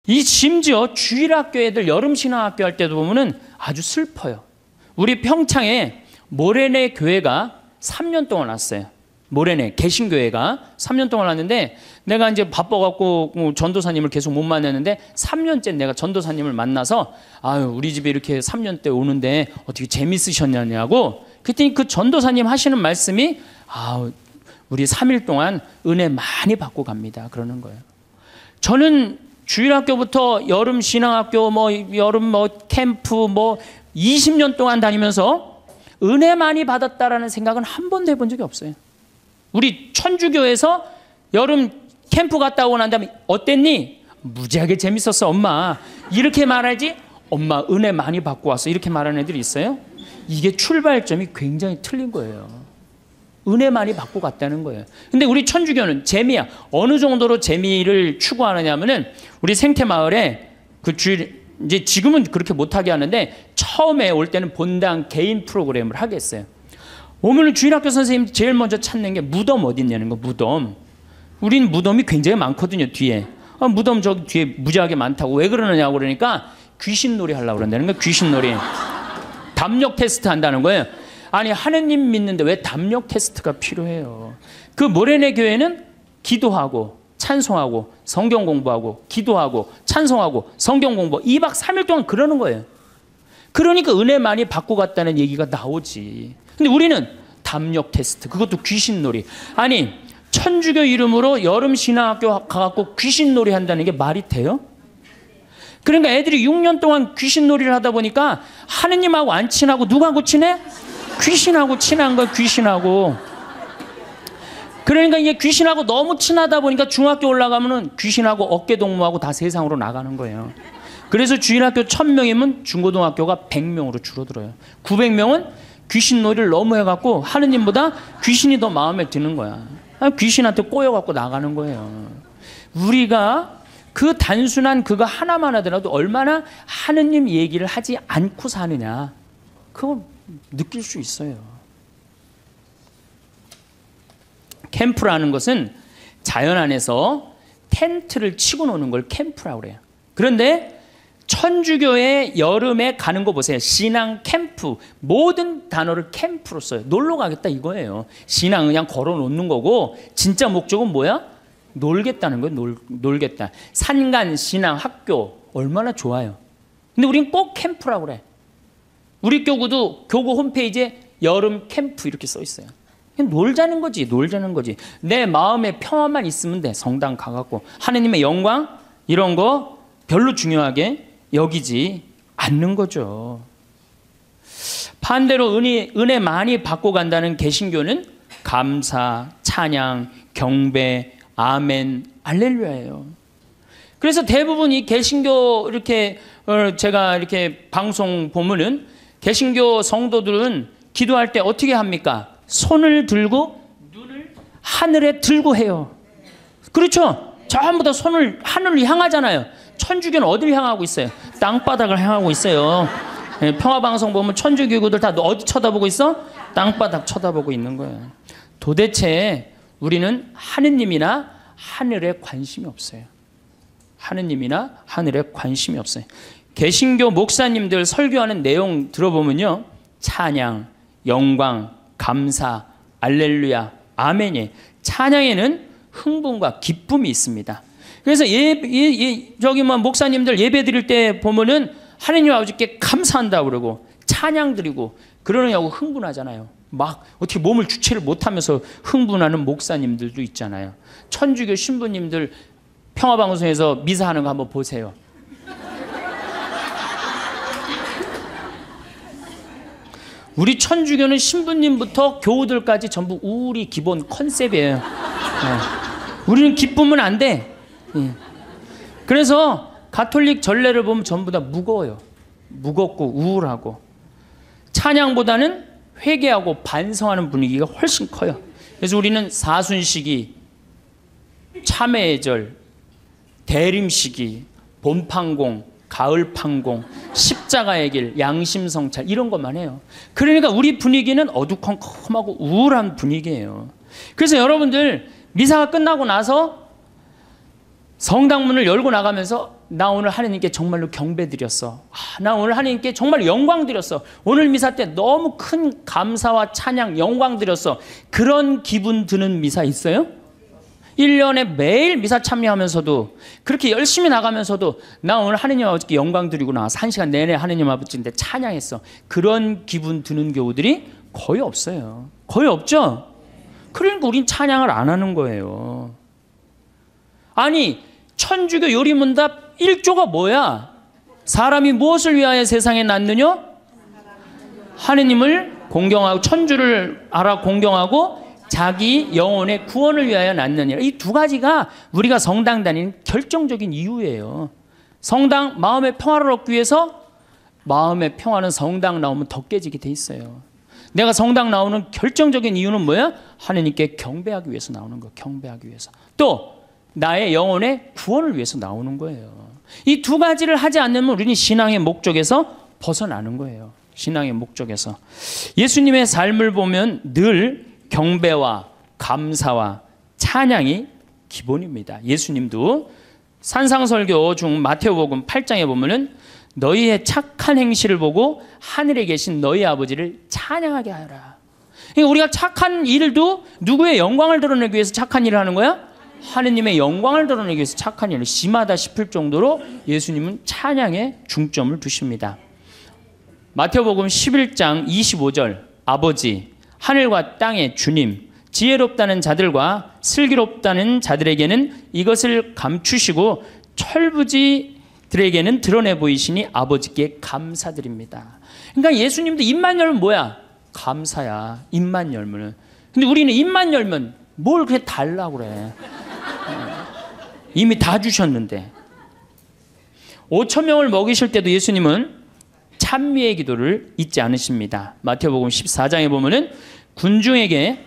이 심지어 주일학교 애들 여름 신앙학교 할 때도 보면은 아주 슬퍼요. 우리 평창에 모래내 교회가 3년 동안 왔어요. 모래내 개신교회가 3년 동안 왔는데, 내가 이제 바빠갖고 전도사님을 계속 못 만났는데 3년째 내가 전도사님을 만나서, 아유, 우리 집에 이렇게 3년 때 오는데 어떻게 재밌으셨냐고. 그랬더니 그 전도사님 하시는 말씀이, 아우, 우리 3일 동안 은혜 많이 받고 갑니다, 그러는 거예요. 저는 주일학교부터 여름 신앙학교, 여름 캠프 20년 동안 다니면서 은혜 많이 받았다라는 생각은 한 번도 해본 적이 없어요. 우리 천주교에서 여름 캠프 갔다 오고 난 다음에 어땠니? 무지하게 재밌었어, 엄마. 이렇게 말하지, 엄마 은혜 많이 받고 왔어, 이렇게 말하는 애들이 있어요. 이게 출발점이 굉장히 틀린 거예요. 은혜 많이 받고 갔다는 거예요. 근데 우리 천주교는 재미야. 어느 정도로 재미를 추구하느냐면은, 우리 생태마을에 그 주일, 이제 지금은 그렇게 못하게 하는데 처음에 올 때는 본당 개인 프로그램을 하겠어요. 오면은 주일학교 선생님 제일 먼저 찾는 게 무덤 어디 있냐는 거. 무덤. 우린 무덤이 굉장히 많거든요, 뒤에. 무덤 저기 뒤에 무지하게 많다고. 왜 그러느냐고 그러니까 귀신놀이 하려고 그런다는 거예요. 귀신놀이. 담력 테스트 한다는 거예요. 아니, 하느님 믿는데 왜 담력 테스트가 필요해요? 그 모래내 교회는 기도하고 찬송하고 성경 공부하고 기도하고 찬송하고 성경 공부 2박 3일 동안 그러는 거예요. 그러니까 은혜 많이 받고 갔다는 얘기가 나오지. 근데 우리는 담력 테스트, 그것도 귀신놀이. 아니, 천주교 이름으로 여름 신앙학교 가갖고 귀신놀이 한다는 게 말이 돼요? 그러니까 애들이 6년 동안 귀신놀이를 하다 보니까 하느님하고 안 친하고 누구하고 친해? 귀신하고 친한 거야, 귀신하고. 그러니까 이게 귀신하고 너무 친하다 보니까 중학교 올라가면은 귀신하고 어깨동무하고 다 세상으로 나가는 거예요. 그래서 주일학교 1000명이면 중고등학교가 100명으로 줄어들어요. 900명은 귀신놀이를 너무 해갖고 하느님보다 귀신이 더 마음에 드는 거야. 귀신한테 꼬여갖고 나가는 거예요. 우리가 그 단순한 그거 하나만 하더라도 얼마나 하느님 얘기를 하지 않고 사느냐, 그걸 느낄 수 있어요. 캠프라는 것은 자연 안에서 텐트를 치고 노는 걸 캠프라고 그래요. 그런데 천주교의 여름에 가는 거 보세요. 신앙 캠프. 모든 단어를 캠프로 써요. 놀러 가겠다 이거예요. 신앙은 그냥 걸어 놓는 거고, 진짜 목적은 뭐야? 놀겠다는 거예요. 놀겠다. 산간 신앙 학교 얼마나 좋아요. 근데 우린 꼭 캠프라고 그래. 우리 교구도 교구 홈페이지에 여름 캠프 이렇게 써 있어요. 그냥 놀자는 거지, 놀자는 거지. 내 마음에 평화만 있으면 돼. 성당 가갖고 하느님의 영광 이런 거 별로 중요하게 여기지 않는 거죠. 반대로 은혜 많이 받고 간다는 개신교는 감사, 찬양, 경배, 아멘, 할렐루야예요. 그래서 대부분 이 개신교 이렇게 제가 이렇게 방송 보면은 개신교 성도들은 기도할 때 어떻게 합니까? 손을 들고 눈을 하늘에 들고 해요. 그렇죠? 전부 다 손을 하늘을 향하잖아요. 천주교는 어디를 향하고 있어요? 땅바닥을 향하고 있어요. 평화방송 보면 천주교구들 다 어디 쳐다보고 있어? 땅바닥 쳐다보고 있는 거예요. 도대체 우리는 하느님이나 하늘에 관심이 없어요. 하느님이나 하늘에 관심이 없어요. 개신교 목사님들 설교하는 내용 들어보면요, 찬양, 영광, 감사, 알렐루야, 아멘이. 찬양에는 흥분과 기쁨이 있습니다. 그래서 저기 목사님들 예배 드릴 때 보면은 하느님 아버지께 감사한다 그러고 찬양 드리고 그러느냐고 흥분하잖아요. 막 어떻게 몸을 주체를 못하면서 흥분하는 목사님들도 있잖아요. 천주교 신부님들 평화방송에서 미사하는 거 한번 보세요. 우리 천주교는 신부님부터 교우들까지 전부 우리 기본 컨셉이에요. 우리는 기쁘면 안 돼. 그래서 가톨릭 전례를 보면 전부 다 무거워요. 무겁고 우울하고. 찬양보다는 회개하고 반성하는 분위기가 훨씬 커요. 그래서 우리는 사순시기, 참회의 절, 대림시기, 봄판공, 가을판공, 십자가의 길, 양심성찰 이런 것만 해요. 그러니까 우리 분위기는 어두컴컴하고 우울한 분위기예요. 그래서 여러분들 미사가 끝나고 나서 성당문을 열고 나가면서 나 오늘 하나님께 정말로 경배 드렸어. 나 오늘 하나님께 정말 영광 드렸어. 오늘 미사 때 너무 큰 감사와 찬양, 영광 드렸어. 그런 기분 드는 미사 있어요? 1년에 매일 미사 참여하면서도 그렇게 열심히 나가면서도 나 오늘 하느님 아버지께 영광 드리고 나와서 1시간 내내 하느님 아버지인데 찬양했어. 그런 기분 드는 교우들이 거의 없어요. 거의 없죠? 그러니까 우린 찬양을 안 하는 거예요. 아니, 천주교 요리문답 1조가 뭐야? 사람이 무엇을 위하여 세상에 났느냐? 하느님을 공경하고 천주를 알아 공경하고 자기 영혼의 구원을 위하여 낳느니라. 이 두 가지가 우리가 성당 다니는 결정적인 이유예요. 성당, 마음의 평화를 얻기 위해서. 마음의 평화는 성당 나오면 더 깨지게 돼 있어요. 내가 성당 나오는 결정적인 이유는 뭐야? 하나님께 경배하기 위해서 나오는 거. 경배하기 위해서. 또 나의 영혼의 구원을 위해서 나오는 거예요. 이 두 가지를 하지 않으면 우리는 신앙의 목적에서 벗어나는 거예요. 신앙의 목적에서. 예수님의 삶을 보면 늘 경배와 감사와 찬양이 기본입니다. 예수님도 산상설교 중 마태복음 8장에 보면은 너희의 착한 행실을 보고 하늘에 계신 너희 아버지를 찬양하게 하여라. 그러니까 우리가 착한 일도 누구의 영광을 드러내기 위해서 착한 일을 하는 거야? 하느님의 영광을 드러내기 위해서 착한 일을 심하다 싶을 정도로 예수님은 찬양에 중점을 두십니다. 마태복음 11장 25절 아버지 하늘과 땅의 주님 지혜롭다는 자들과 슬기롭다는 자들에게는 이것을 감추시고 철부지들에게는 드러내 보이시니 아버지께 감사드립니다. 그러니까 예수님도 입만 열면 뭐야? 감사야. 입만 열면. 근데 우리는 입만 열면 뭘 그렇게 달라고 그래. 이미 다 주셨는데. 5천 명을 먹이실 때도 예수님은 찬미의 기도를 잊지 않으십니다. 마태복음 14장에 보면은 군중에게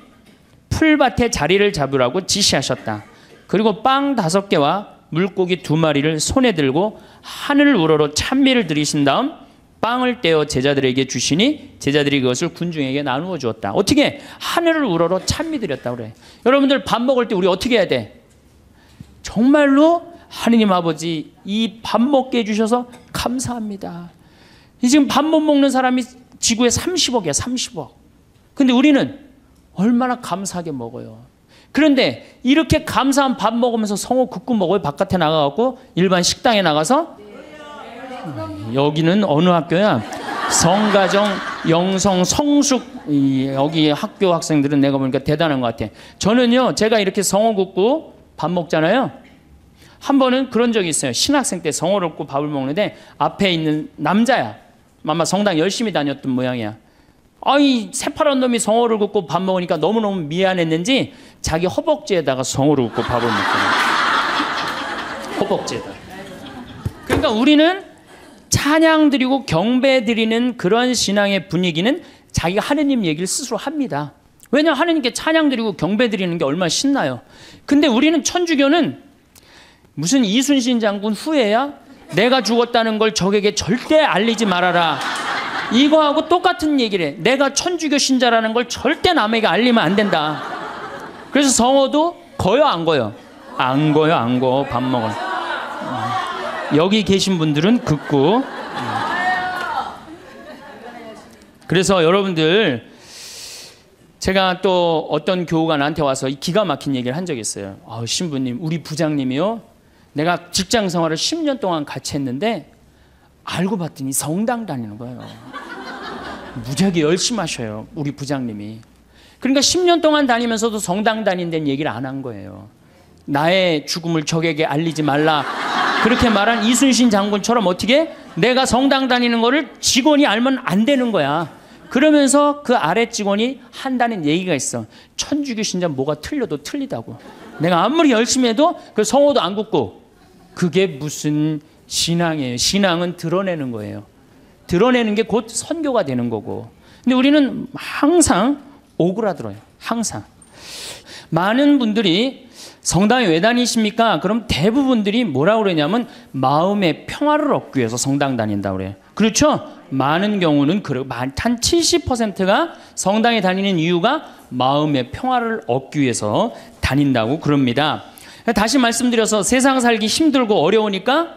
풀밭에 자리를 잡으라고 지시하셨다. 그리고 빵 5개와 물고기 2마리를 손에 들고 하늘을 우러러 찬미를 드리신 다음 빵을 떼어 제자들에게 주시니 제자들이 그것을 군중에게 나누어 주었다. 어떻게? 하늘을 우러러 찬미 드렸다 그래. 여러분들 밥 먹을 때 우리 어떻게 해야 돼? 정말로 하느님 아버지 이 밥 먹게 해주셔서 감사합니다. 지금 밥 못 먹는 사람이 지구에 30억이야. 30억. 근데 우리는 얼마나 감사하게 먹어요. 그런데 이렇게 감사한 밥 먹으면서 성호 굽고 먹어요? 바깥에 나가갖고 일반 식당에 나가서? 여기는 어느 학교야? 성가정, 영성, 성숙 여기 학교 학생들은 내가 보니까 대단한 것 같아. 저는요 제가 이렇게 성호 굽고 밥 먹잖아요. 한 번은 그런 적이 있어요. 신학생 때 성호를 굽고 밥을 먹는데 앞에 있는 남자야. 아마 성당 열심히 다녔던 모양이야. 아이 새파란 놈이 성호를 굽고 밥 먹으니까 너무너무 미안했는지 자기 허벅지에다가 성호를 굽고 밥을 먹더라고요. 허벅지에다. 그러니까 우리는 찬양 드리고 경배 드리는 그런 신앙의 분위기는 자기가 하느님 얘기를 스스로 합니다. 왜냐 하느님께 찬양 드리고 경배 드리는 게 얼마나 신나요. 근데 우리는 천주교는 무슨 이순신 장군 후예야? 내가 죽었다는 걸 적에게 절대 알리지 말아라. 이거하고 똑같은 얘기를 해. 내가 천주교 신자라는 걸 절대 남에게 알리면 안 된다. 그래서 성호도 거요 안 거요? 안 거요 안 거. 밥 먹을. 여기 계신 분들은 긋고. 그래서 여러분들 제가 또 어떤 교우가 나한테 와서 기가 막힌 얘기를 한 적이 있어요. 신부님 우리 부장님이요 내가 직장 생활을 10년 동안 같이 했는데 알고 봤더니 성당 다니는 거예요. 무지하게 열심히 하셔요 우리 부장님이. 그러니까 10년 동안 다니면서도 성당 다닌다는 얘기를 안 한 거예요. 나의 죽음을 적에게 알리지 말라 그렇게 말한 이순신 장군처럼 어떻게 내가 성당 다니는 거를 직원이 알면 안 되는 거야. 그러면서 그 아래 직원이 한다는 얘기가 있어. 천주교 신자 뭐가 틀려도 틀리다고. 내가 아무리 열심히 해도 그 성호도 안 굽고. 그게 무슨 신앙이에요. 신앙은 드러내는 거예요. 드러내는 게 곧 선교가 되는 거고. 근데 우리는 항상 오그라들어요. 항상. 많은 분들이 성당에 왜 다니십니까? 그럼 대부분들이 뭐라고 그러냐면 마음의 평화를 얻기 위해서 성당 다닌다고 그래요. 그렇죠? 많은 경우는 한 70%가 성당에 다니는 이유가 마음의 평화를 얻기 위해서 다닌다고 그럽니다. 다시 말씀드려서 세상 살기 힘들고 어려우니까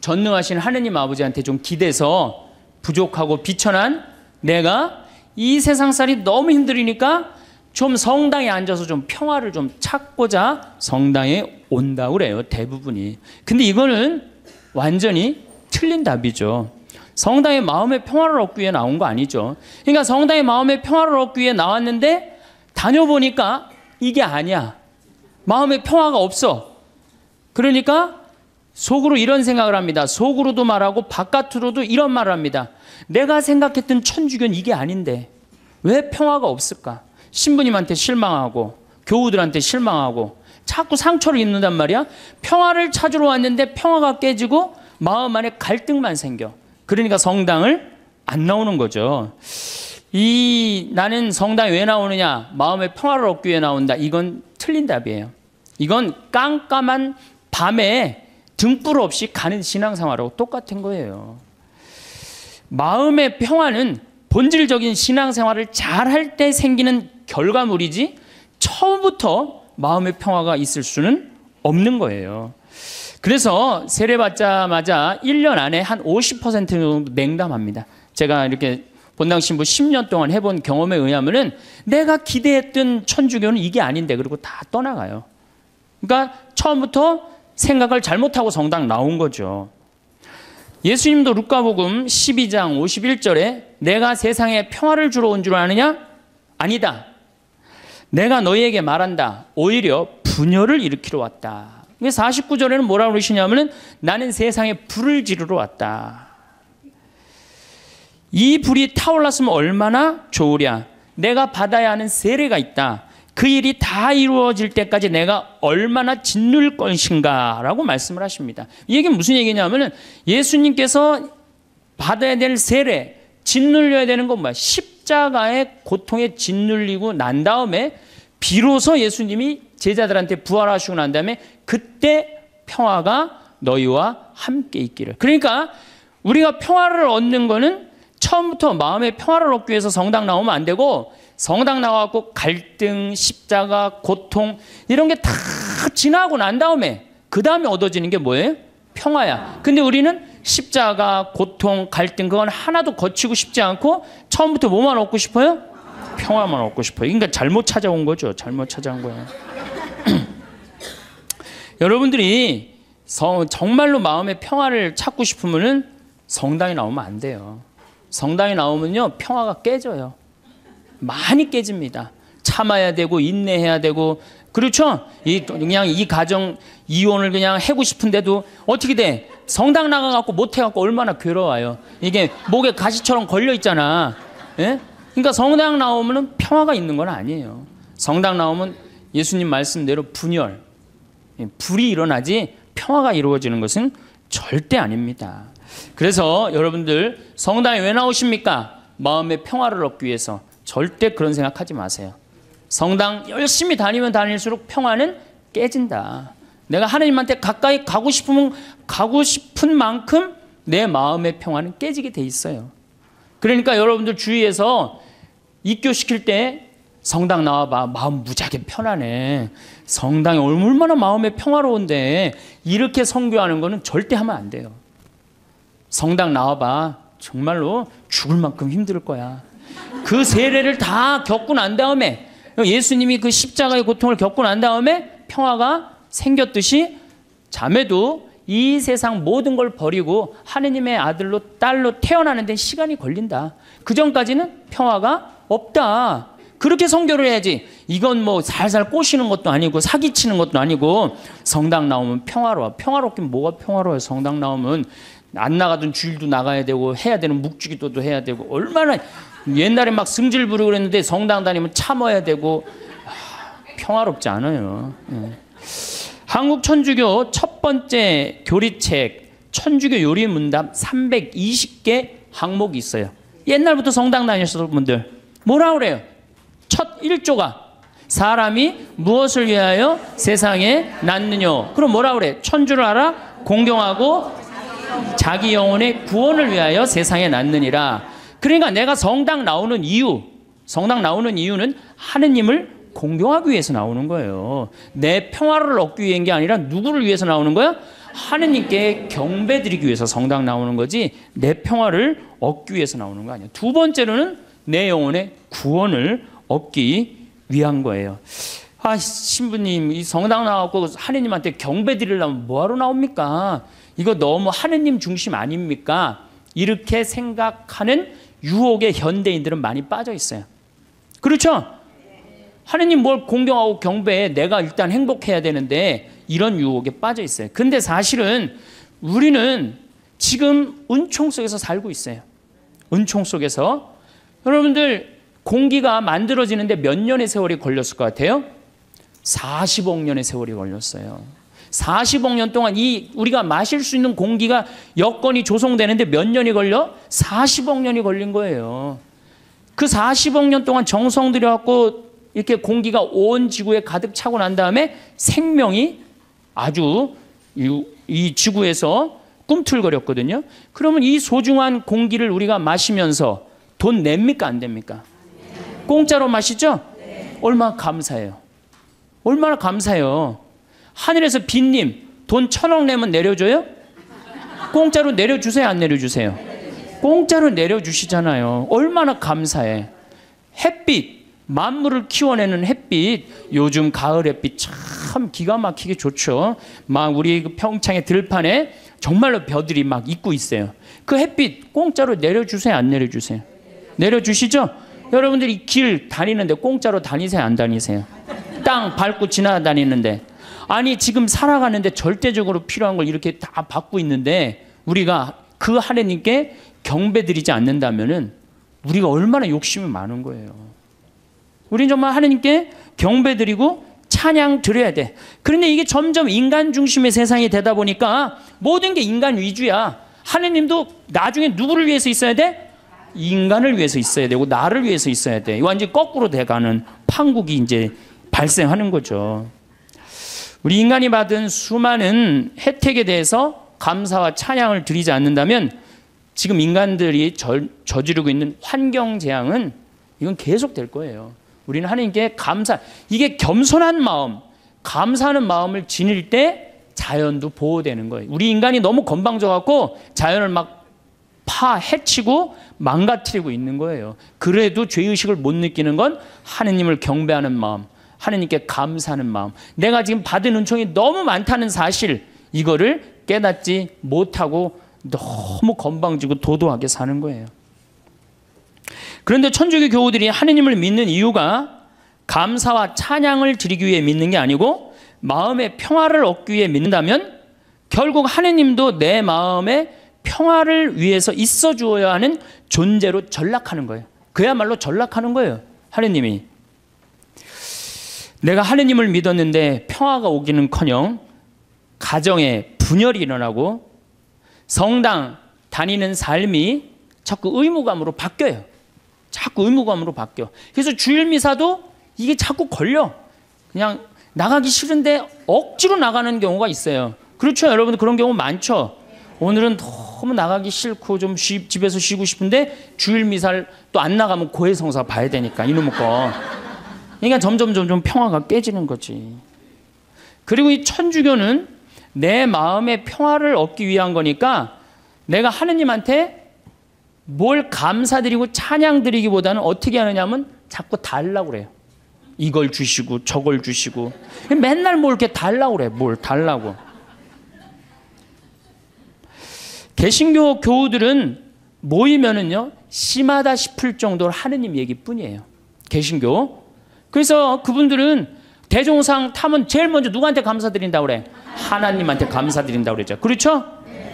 전능하신 하느님 아버지한테 좀 기대서 부족하고 비천한 내가 이 세상살이 너무 힘들으니까 좀 성당에 앉아서 좀 평화를 좀 찾고자 성당에 온다고 그래요, 대부분이. 근데 이거는 완전히 틀린 답이죠. 성당의 마음의 평화를 얻기 위해 나온 거 아니죠. 그러니까 성당의 마음의 평화를 얻기 위해 나왔는데 다녀보니까 이게 아니야. 마음의 평화가 없어. 그러니까 속으로 이런 생각을 합니다. 속으로도 말하고 바깥으로도 이런 말을 합니다. 내가 생각했던 천주교는 이게 아닌데 왜 평화가 없을까? 신부님한테 실망하고 교우들한테 실망하고 자꾸 상처를 입는단 말이야. 평화를 찾으러 왔는데 평화가 깨지고 마음 안에 갈등만 생겨. 그러니까 성당을 안 나오는 거죠. 나는 성당에 왜 나오느냐? 마음의 평화를 얻기 위해 나온다. 이건 틀린 답이에요. 이건 깜깜한 밤에 등불 없이 가는 신앙생활하고 똑같은 거예요. 마음의 평화는 본질적인 신앙생활을 잘할 때 생기는 결과물이지 처음부터 마음의 평화가 있을 수는 없는 거예요. 그래서 세례받자마자 1년 안에 한 50% 정도 냉담합니다. 제가 이렇게 본당 신부 10년 동안 해본 경험에 의하면은 내가 기대했던 천주교는 이게 아닌데 그리고 다 떠나가요. 그러니까 처음부터 생각을 잘못하고 성당 나온 거죠. 예수님도 루카복음 12장 51절에 내가 세상에 평화를 주러 온 줄 아느냐? 아니다. 내가 너희에게 말한다. 오히려 분열을 일으키러 왔다. 49절에는 뭐라고 그러시냐면은 나는 세상에 불을 지르러 왔다. 이 불이 타올랐으면 얼마나 좋으랴. 내가 받아야 하는 세례가 있다. 그 일이 다 이루어질 때까지 내가 얼마나 짓눌 것인가 라고 말씀을 하십니다. 이 얘기는 무슨 얘기냐면은 예수님께서 받아야 될 세례, 짓눌려야 되는 건 뭐야? 십자가의 고통에 짓눌리고 난 다음에 비로소 예수님이 제자들한테 부활하시고 난 다음에 그때 평화가 너희와 함께 있기를. 그러니까 우리가 평화를 얻는 거는 처음부터 마음의 평화를 얻기 위해서 성당 나오면 안 되고 성당 나와갖고 갈등, 십자가, 고통 이런 게 다 지나고 난 다음에 그 다음에 얻어지는 게 뭐예요? 평화야. 근데 우리는 십자가, 고통, 갈등 그건 하나도 거치고 싶지 않고 처음부터 뭐만 얻고 싶어요? 평화만 얻고 싶어요. 그러니까 잘못 찾아온 거죠. 잘못 찾아온 거예요. 여러분들이 정말로 마음의 평화를 찾고 싶으면은 성당에 나오면 안 돼요. 성당에 나오면요 평화가 깨져요. 많이 깨집니다. 참아야 되고 인내해야 되고 그렇죠? 그냥 이 가정 이혼을 그냥 하고 싶은데도 어떻게 돼? 성당 나가갖고 못해갖고 얼마나 괴로워요. 이게 목에 가시처럼 걸려 있잖아. 예? 그러니까 성당 나오면은 평화가 있는 건 아니에요. 성당 나오면 예수님 말씀대로 분열, 불이 일어나지 평화가 이루어지는 것은 절대 아닙니다. 그래서 여러분들 성당에 왜 나오십니까? 마음의 평화를 얻기 위해서. 절대 그런 생각하지 마세요. 성당 열심히 다니면 다닐수록 평화는 깨진다. 내가 하나님한테 가까이 가고 싶으면 가고 싶은 만큼 내 마음의 평화는 깨지게 돼 있어요. 그러니까 여러분들 주위에서 입교시킬 때 성당 나와봐. 마음 무지하게 편하네. 성당이 얼마나 마음의 평화로운데 이렇게 선교하는 거는 절대 하면 안 돼요. 성당 나와봐. 정말로 죽을 만큼 힘들 거야. 그 세례를 다 겪고 난 다음에 예수님이 그 십자가의 고통을 겪고 난 다음에 평화가 생겼듯이 자매도 이 세상 모든 걸 버리고 하느님의 아들로 딸로 태어나는 데 시간이 걸린다. 그 전까지는 평화가 없다. 그렇게 선교를 해야지. 이건 뭐 살살 꼬시는 것도 아니고 사기치는 것도 아니고 성당 나오면 평화로워. 평화롭긴 뭐가 평화로워요. 성당 나오면 안 나가던 주일도 나가야 되고 해야 되는 묵주기도도 해야 되고 얼마나 옛날에 막 승질 부르고 그랬는데 성당 다니면 참아야 되고 평화롭지 않아요. 한국 천주교 첫 번째 교리책 천주교 요리 문답 320개 항목이 있어요. 옛날부터 성당 다니셨던 분들 뭐라 그래요? 첫 1조가 사람이 무엇을 위하여 세상에 낳느뇨. 그럼 뭐라 그래? 천주를 알아? 공경하고 자기 영혼의 구원을 위하여 세상에 낳느니라. 그러니까 내가 성당 나오는 이유는 하느님을 공경하기 위해서 나오는 거예요. 내 평화를 얻기 위한 게 아니라 누구를 위해서 나오는 거야? 하느님께 경배드리기 위해서 성당 나오는 거지 내 평화를 얻기 위해서 나오는 거 아니에요. 두 번째로는 내 영혼의 구원을 얻기 위한 거예요. 아, 신부님, 이 성당 나와서 하느님한테 경배드리려면 뭐하러 나옵니까? 이거 너무 하느님 중심 아닙니까? 이렇게 생각하는 유혹에 현대인들은 많이 빠져 있어요. 그렇죠? 하느님 뭘 공경하고 경배해. 내가 일단 행복해야 되는데 이런 유혹에 빠져 있어요. 근데 사실은 우리는 지금 은총 속에서 살고 있어요. 은총 속에서. 여러분들 공기가 만들어지는데 몇 년의 세월이 걸렸을 것 같아요? 40억 년의 세월이 걸렸어요. 40억 년 동안 이 우리가 마실 수 있는 공기가 여건이 조성되는데 몇 년이 걸려? 40억 년이 걸린 거예요. 그 40억 년 동안 정성 들여갖고 이렇게 공기가 온 지구에 가득 차고 난 다음에 생명이 아주 이 지구에서 꿈틀거렸거든요. 그러면 이 소중한 공기를 우리가 마시면서 돈 냅니까 안 됩니까? 공짜로 마시죠? 얼마나 감사해요. 얼마나 감사해요. 하늘에서 빈님 돈 1,000억 내면 내려줘요? 공짜로 내려주세요 안 내려주세요? 공짜로 내려주시잖아요. 얼마나 감사해. 햇빛, 만물을 키워내는 햇빛, 요즘 가을 햇빛 참 기가 막히게 좋죠. 막 우리 평창의 들판에 정말로 벼들이 막 있고 있어요. 그 햇빛 공짜로 내려주세요 안 내려주세요? 내려주시죠? 여러분들이 길 다니는데 공짜로 다니세요 안 다니세요? 땅 밟고 지나다니는데, 아니 지금 살아가는데 절대적으로 필요한 걸 이렇게 다 받고 있는데 우리가 그 하느님께 경배드리지 않는다면은 우리가 얼마나 욕심이 많은 거예요. 우리는 정말 하느님께 경배드리고 찬양 드려야 돼. 그런데 이게 점점 인간 중심의 세상이 되다 보니까 모든 게 인간 위주야. 하느님도 나중에 누구를 위해서 있어야 돼? 인간을 위해서 있어야 되고 나를 위해서 있어야 돼. 완전히 거꾸로 돼가는 판국이 이제 발생하는 거죠. 우리 인간이 받은 수많은 혜택에 대해서 감사와 찬양을 드리지 않는다면 지금 인간들이 저지르고 있는 환경 재앙은 이건 계속 될 거예요. 우리는 하나님께 이게 겸손한 마음, 감사하는 마음을 지닐 때 자연도 보호되는 거예요. 우리 인간이 너무 건방져갖고 자연을 막 해치고 망가뜨리고 있는 거예요. 그래도 죄의식을 못 느끼는 건 하느님을 경배하는 마음, 하느님께 감사하는 마음, 내가 지금 받은 은총이 너무 많다는 사실, 이거를 깨닫지 못하고 너무 건방지고 도도하게 사는 거예요. 그런데 천주교 교우들이 하느님을 믿는 이유가 감사와 찬양을 드리기 위해 믿는 게 아니고 마음의 평화를 얻기 위해 믿는다면 결국 하느님도 내 마음의 평화를 위해서 있어 주어야 하는 존재로 전락하는 거예요. 그야말로 전락하는 거예요. 하느님이. 내가 하느님을 믿었는데 평화가 오기는커녕 가정에 분열이 일어나고 성당 다니는 삶이 자꾸 의무감으로 바뀌어요. 자꾸 의무감으로 바뀌어. 그래서 주일 미사도 이게 자꾸 걸려. 그냥 나가기 싫은데 억지로 나가는 경우가 있어요. 그렇죠? 여러분 그런 경우 많죠? 오늘은 너무 나가기 싫고 좀 집에서 쉬고 싶은데 주일 미사를 또 안 나가면 고해성사 봐야 되니까 이놈의 거. 그러니까 점점 평화가 깨지는 거지. 그리고 이 천주교는 내 마음의 평화를 얻기 위한 거니까 내가 하느님한테 뭘 감사드리고 찬양드리기보다는 어떻게 하느냐면 자꾸 달라고 그래요. 이걸 주시고 저걸 주시고 맨날 뭘 이렇게 달라고 그래. 뭘 달라고. 개신교 교우들은 모이면은요 심하다 싶을 정도로 하느님 얘기뿐이에요. 개신교. 그래서 그분들은 대종상 타면 제일 먼저 누구한테 감사드린다고 그래? 하나님한테 감사드린다고 그랬죠. 그렇죠?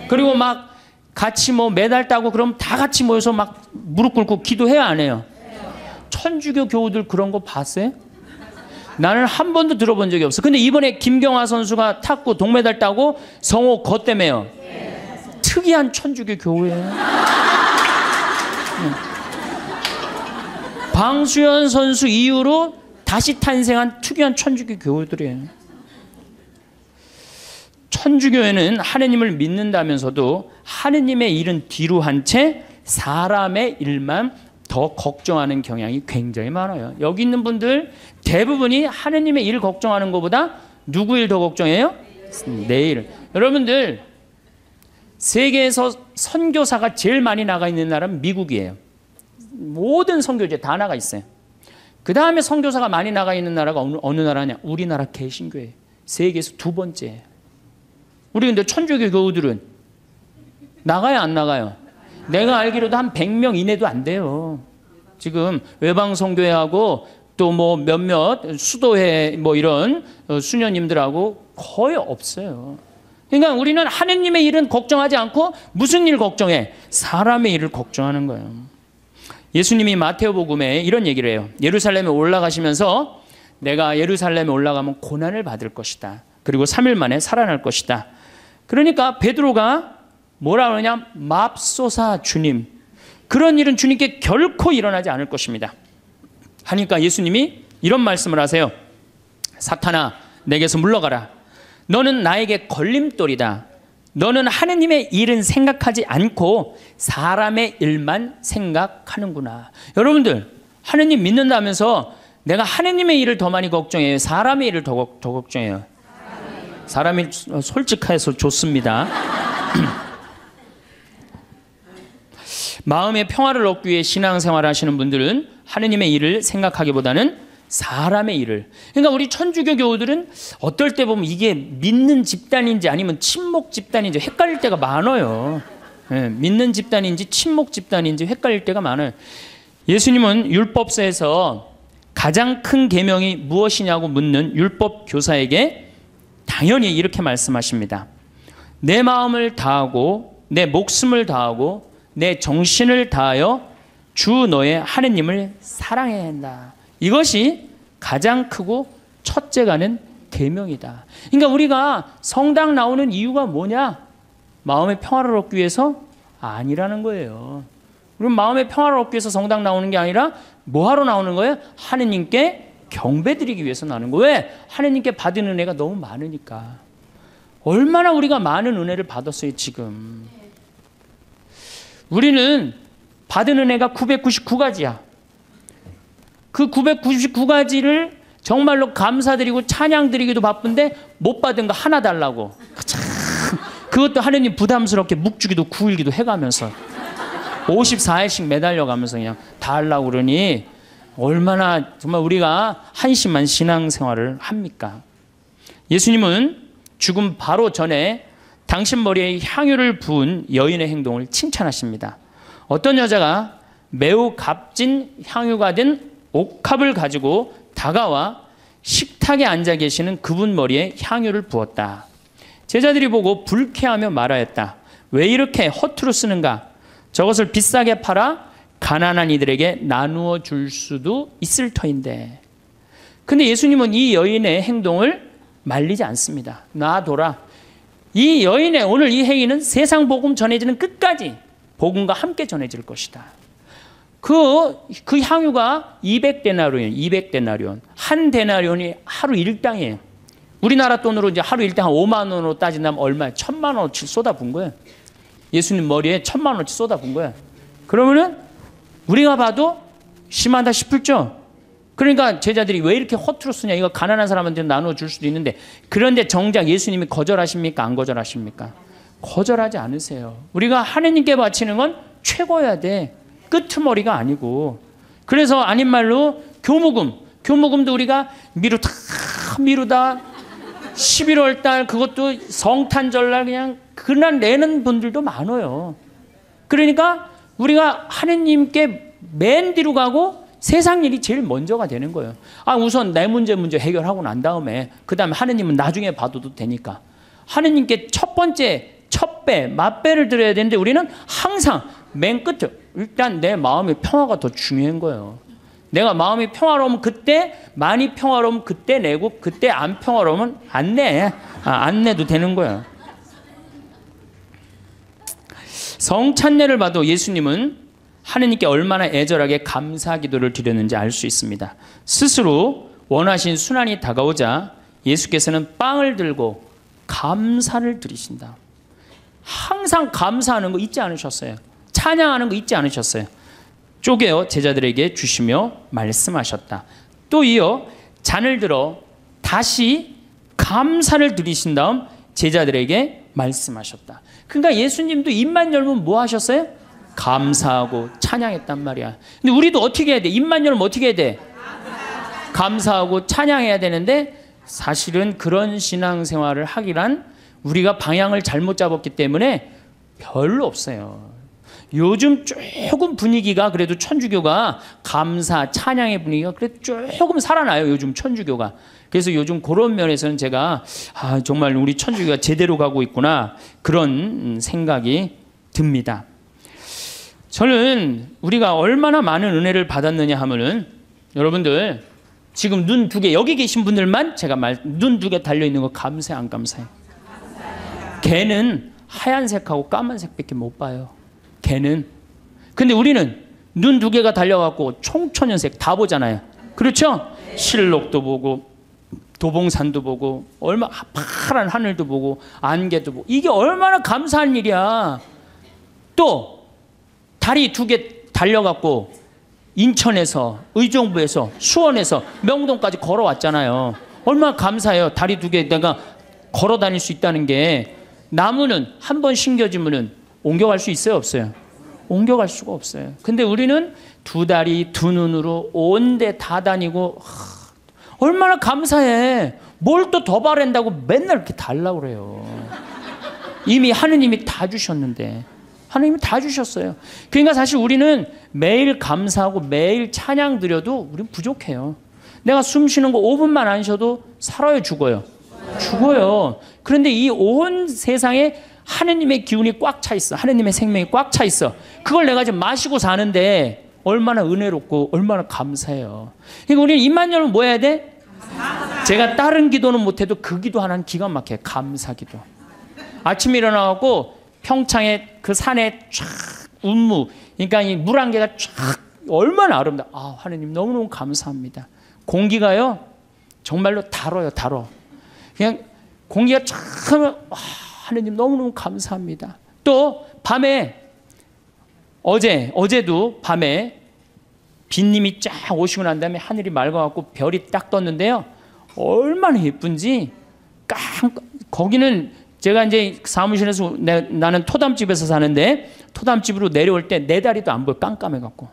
그리고 막 같이 뭐 메달 따고 그럼 다 같이 모여서 막 무릎 꿇고 기도해야 안 해요? 천주교 교우들 그런 거 봤어요? 나는 한 번도 들어본 적이 없어. 근데 이번에 김경화 선수가 탔고 동메달 따고 성호 거 때문에요. 특이한 천주교 교우예요. 방수현 선수 이후로 다시 탄생한 특이한 천주교 교우들이에요. 천주교회는 하느님을 믿는다면서도 하느님의 일은 뒤로 한 채 사람의 일만 더 걱정하는 경향이 굉장히 많아요. 여기 있는 분들 대부분이 하느님의 일 걱정하는 것보다 누구 일 더 걱정해요? 내일. 여러분들 세계에서 선교사가 제일 많이 나가 있는 나라는 미국이에요. 모든 선교제 다 나가 있어요. 그 다음에 선교사가 많이 나가 있는 나라가 어느 나라냐? 우리나라 개신교회. 세계에서 두 번째. 우리 근데 천주교 교우들은 나가요, 안 나가요? 내가 알기로도 한 100명 이내도 안 돼요. 지금 외방선교회하고 또 뭐 몇몇 수도회 뭐 이런 수녀님들하고 거의 없어요. 그러니까 우리는 하느님의 일은 걱정하지 않고 무슨 일 걱정해? 사람의 일을 걱정하는 거예요. 예수님이 마태오복음에 이런 얘기를 해요. 예루살렘에 올라가시면서 내가 예루살렘에 올라가면 고난을 받을 것이다. 그리고 3일 만에 살아날 것이다. 그러니까 베드로가 뭐라 그러냐? 맙소사 주님. 그런 일은 주님께 결코 일어나지 않을 것입니다. 하니까 예수님이 이런 말씀을 하세요. 사탄아, 내게서 물러가라. 너는 나에게 걸림돌이다. 너는 하느님의 일은 생각하지 않고 사람의 일만 생각하는구나. 여러분들, 하느님 믿는다면서 내가 하느님의 일을 더 많이 걱정해요? 사람의 일을 더 걱정해요? 사람이 솔직해서 좋습니다. 마음의 평화를 얻기 위해 신앙생활을 하시는 분들은 하느님의 일을 생각하기보다는 사람의 일을. 그러니까 우리 천주교 교우들은 어떨 때 보면 이게 믿는 집단인지 아니면 친목 집단인지 헷갈릴 때가 많아요. 네, 믿는 집단인지 친목 집단인지 헷갈릴 때가 많아요. 예수님은 율법서에서 가장 큰 계명이 무엇이냐고 묻는 율법 교사에게 당연히 이렇게 말씀하십니다. 내 마음을 다하고 내 목숨을 다하고 내 정신을 다하여 주 너의 하느님을 사랑해야 한다. 이것이 가장 크고 첫째가는 계명이다. 그러니까 우리가 성당 나오는 이유가 뭐냐? 마음의 평화를 얻기 위해서? 아니라는 거예요. 그럼 마음의 평화를 얻기 위해서 성당 나오는 게 아니라 뭐하러 나오는 거예요? 하느님께 경배드리기 위해서 나오는 거예요. 왜? 하느님께 받은 은혜가 너무 많으니까. 얼마나 우리가 많은 은혜를 받았어요 지금. 우리는 받은 은혜가 999가지야. 그 999가지를 정말로 감사드리고 찬양드리기도 바쁜데 못 받은 거 하나 달라고. 그것도 하느님 부담스럽게 묵주기도 9일기도 해가면서 54일씩 매달려가면서 그냥 달라고 그러니 얼마나 정말 우리가 한심한 신앙생활을 합니까? 예수님은 죽음 바로 전에 당신 머리에 향유를 부은 여인의 행동을 칭찬하십니다. 어떤 여자가 매우 값진 향유가 된 옥합을 가지고 다가와 식탁에 앉아 계시는 그분 머리에 향유를 부었다. 제자들이 보고 불쾌하며 말하였다. 왜 이렇게 허투루 쓰는가? 저것을 비싸게 팔아 가난한 이들에게 나누어 줄 수도 있을 터인데. 근데 예수님은 이 여인의 행동을 말리지 않습니다. 놔둬라. 이 여인의 오늘 이 행위는 세상 복음 전해지는 끝까지 복음과 함께 전해질 것이다. 그 향유가 200데나리온, 200데나리온. 한 데나리온이 하루 일당이에요. 우리나라 돈으로 이제 하루 일당 한 5만 원으로 따진다면 얼마예요? 1,000만 원어치 쏟아부은 거예요. 예수님 머리에 1,000만 원어치 쏟아부은 거예요. 그러면은 우리가 봐도 심하다 싶을죠? 그러니까 제자들이 왜 이렇게 허투루 쓰냐? 이거 가난한 사람한테 나눠줄 수도 있는데. 그런데 정작 예수님이 거절하십니까? 안 거절하십니까? 거절하지 않으세요. 우리가 하느님께 바치는 건 최고여야 돼. 끄트머리가 아니고. 그래서 아닌 말로 교무금도 우리가 미루다 11월 달 그것도 성탄절날 그냥 그날 내는 분들도 많아요. 그러니까 우리가 하느님께 맨 뒤로 가고 세상 일이 제일 먼저가 되는 거예요. 우선 내 문제 해결하고 난 다음에 그 다음에 하느님은 나중에 봐도 되니까. 하느님께 첫 번째 첩배, 맛배를 드려야 되는데 우리는 항상 맨 끝에 일단 내 마음의 평화가 더 중요한 거예요. 내가 마음이 평화로우면 그때, 많이 평화로우면 그때 내고 그때 안 평화로우면 안 내. 안 내도 되는 거예요. 성찬례를 봐도 예수님은 하느님께 얼마나 애절하게 감사 기도를 드렸는지 알 수 있습니다. 스스로 원하신 순환이 다가오자 예수께서는 빵을 들고 감사를 드리신다. 항상 감사하는 거 잊지 않으셨어요. 찬양하는 거 잊지 않으셨어요. 쪼개어 제자들에게 주시며 말씀하셨다. 또 이어 잔을 들어 다시 감사를 드리신 다음 제자들에게 말씀하셨다. 그러니까 예수님도 입만 열면 뭐 하셨어요? 감사하고 찬양했단 말이야. 근데 우리도 어떻게 해야 돼? 입만 열면 어떻게 해야 돼? 감사하고 찬양해야 되는데 사실은 그런 신앙생활을 하기란 우리가 방향을 잘못 잡았기 때문에 별로 없어요. 요즘 조금 분위기가 그래도 천주교가 감사, 찬양의 분위기가 그래도 조금 살아나요. 요즘 천주교가. 그래서 요즘 그런 면에서는 제가 정말 우리 천주교가 제대로 가고 있구나 그런 생각이 듭니다. 저는 우리가 얼마나 많은 은혜를 받았느냐 하면은 여러분들 지금 눈 두 개 여기 계신 분들만 제가 눈 두 개 달려있는 거 감사해 안 감사해? 걔는 하얀색하고 까만색밖에 못 봐요. 걔는. 근데 우리는 눈 두 개가 달려갖고 총천연색 다 보잖아요. 그렇죠? 실록도 보고 도봉산도 보고 파란 하늘도 보고 안개도 보고 이게 얼마나 감사한 일이야. 또 다리 두 개 달려갖고 인천에서 의정부에서 수원에서 명동까지 걸어왔잖아요. 얼마나 감사해요. 다리 두 개 내가 걸어 다닐 수 있다는 게. 나무는 한 번 심겨지면은 옮겨갈 수 있어요 없어요? 옮겨갈 수가 없어요. 근데 우리는 두 다리 두 눈으로 온 데 다 다니고 얼마나 감사해. 뭘 또 더 바란다고 맨날 이렇게 달라고 그래요. 이미 하느님이 다 주셨는데. 하나님이 다 주셨어요. 그러니까 사실 우리는 매일 감사하고 매일 찬양 드려도 우리는 부족해요. 내가 숨 쉬는 거 5분만 안 쉬어도 살아요 죽어요? 죽어요. 그런데 이 온 세상에 하느님의 기운이 꽉 차 있어. 하느님의 생명이 꽉 차 있어. 그걸 내가 지금 마시고 사는데 얼마나 은혜롭고 얼마나 감사해요. 그러니까 우리는 입만 열면 뭐 해야 돼? 제가 다른 기도는 못해도 그 기도 하나는 기가 막혀요. 감사기도. 아침에 일어나고 평창에 그 산에 쫙 운무, 그러니까 이 물안개가 쫙 얼마나 아름다워. 하느님 너무너무 감사합니다. 공기가요 정말로 달아요. 달아. 그냥 공기가 쫙 하면 하느님 너무너무 감사합니다. 또 밤에 어제도 밤에 빗님이 쫙 오시고 난 다음에 하늘이 맑아갖고 별이 딱 떴는데요. 얼마나 예쁜지 거기는 제가 이제 사무실에서 나는 토담집에서 사는데 토담집으로 내려올 때 내 다리도 안 보여. 깜깜해갖고.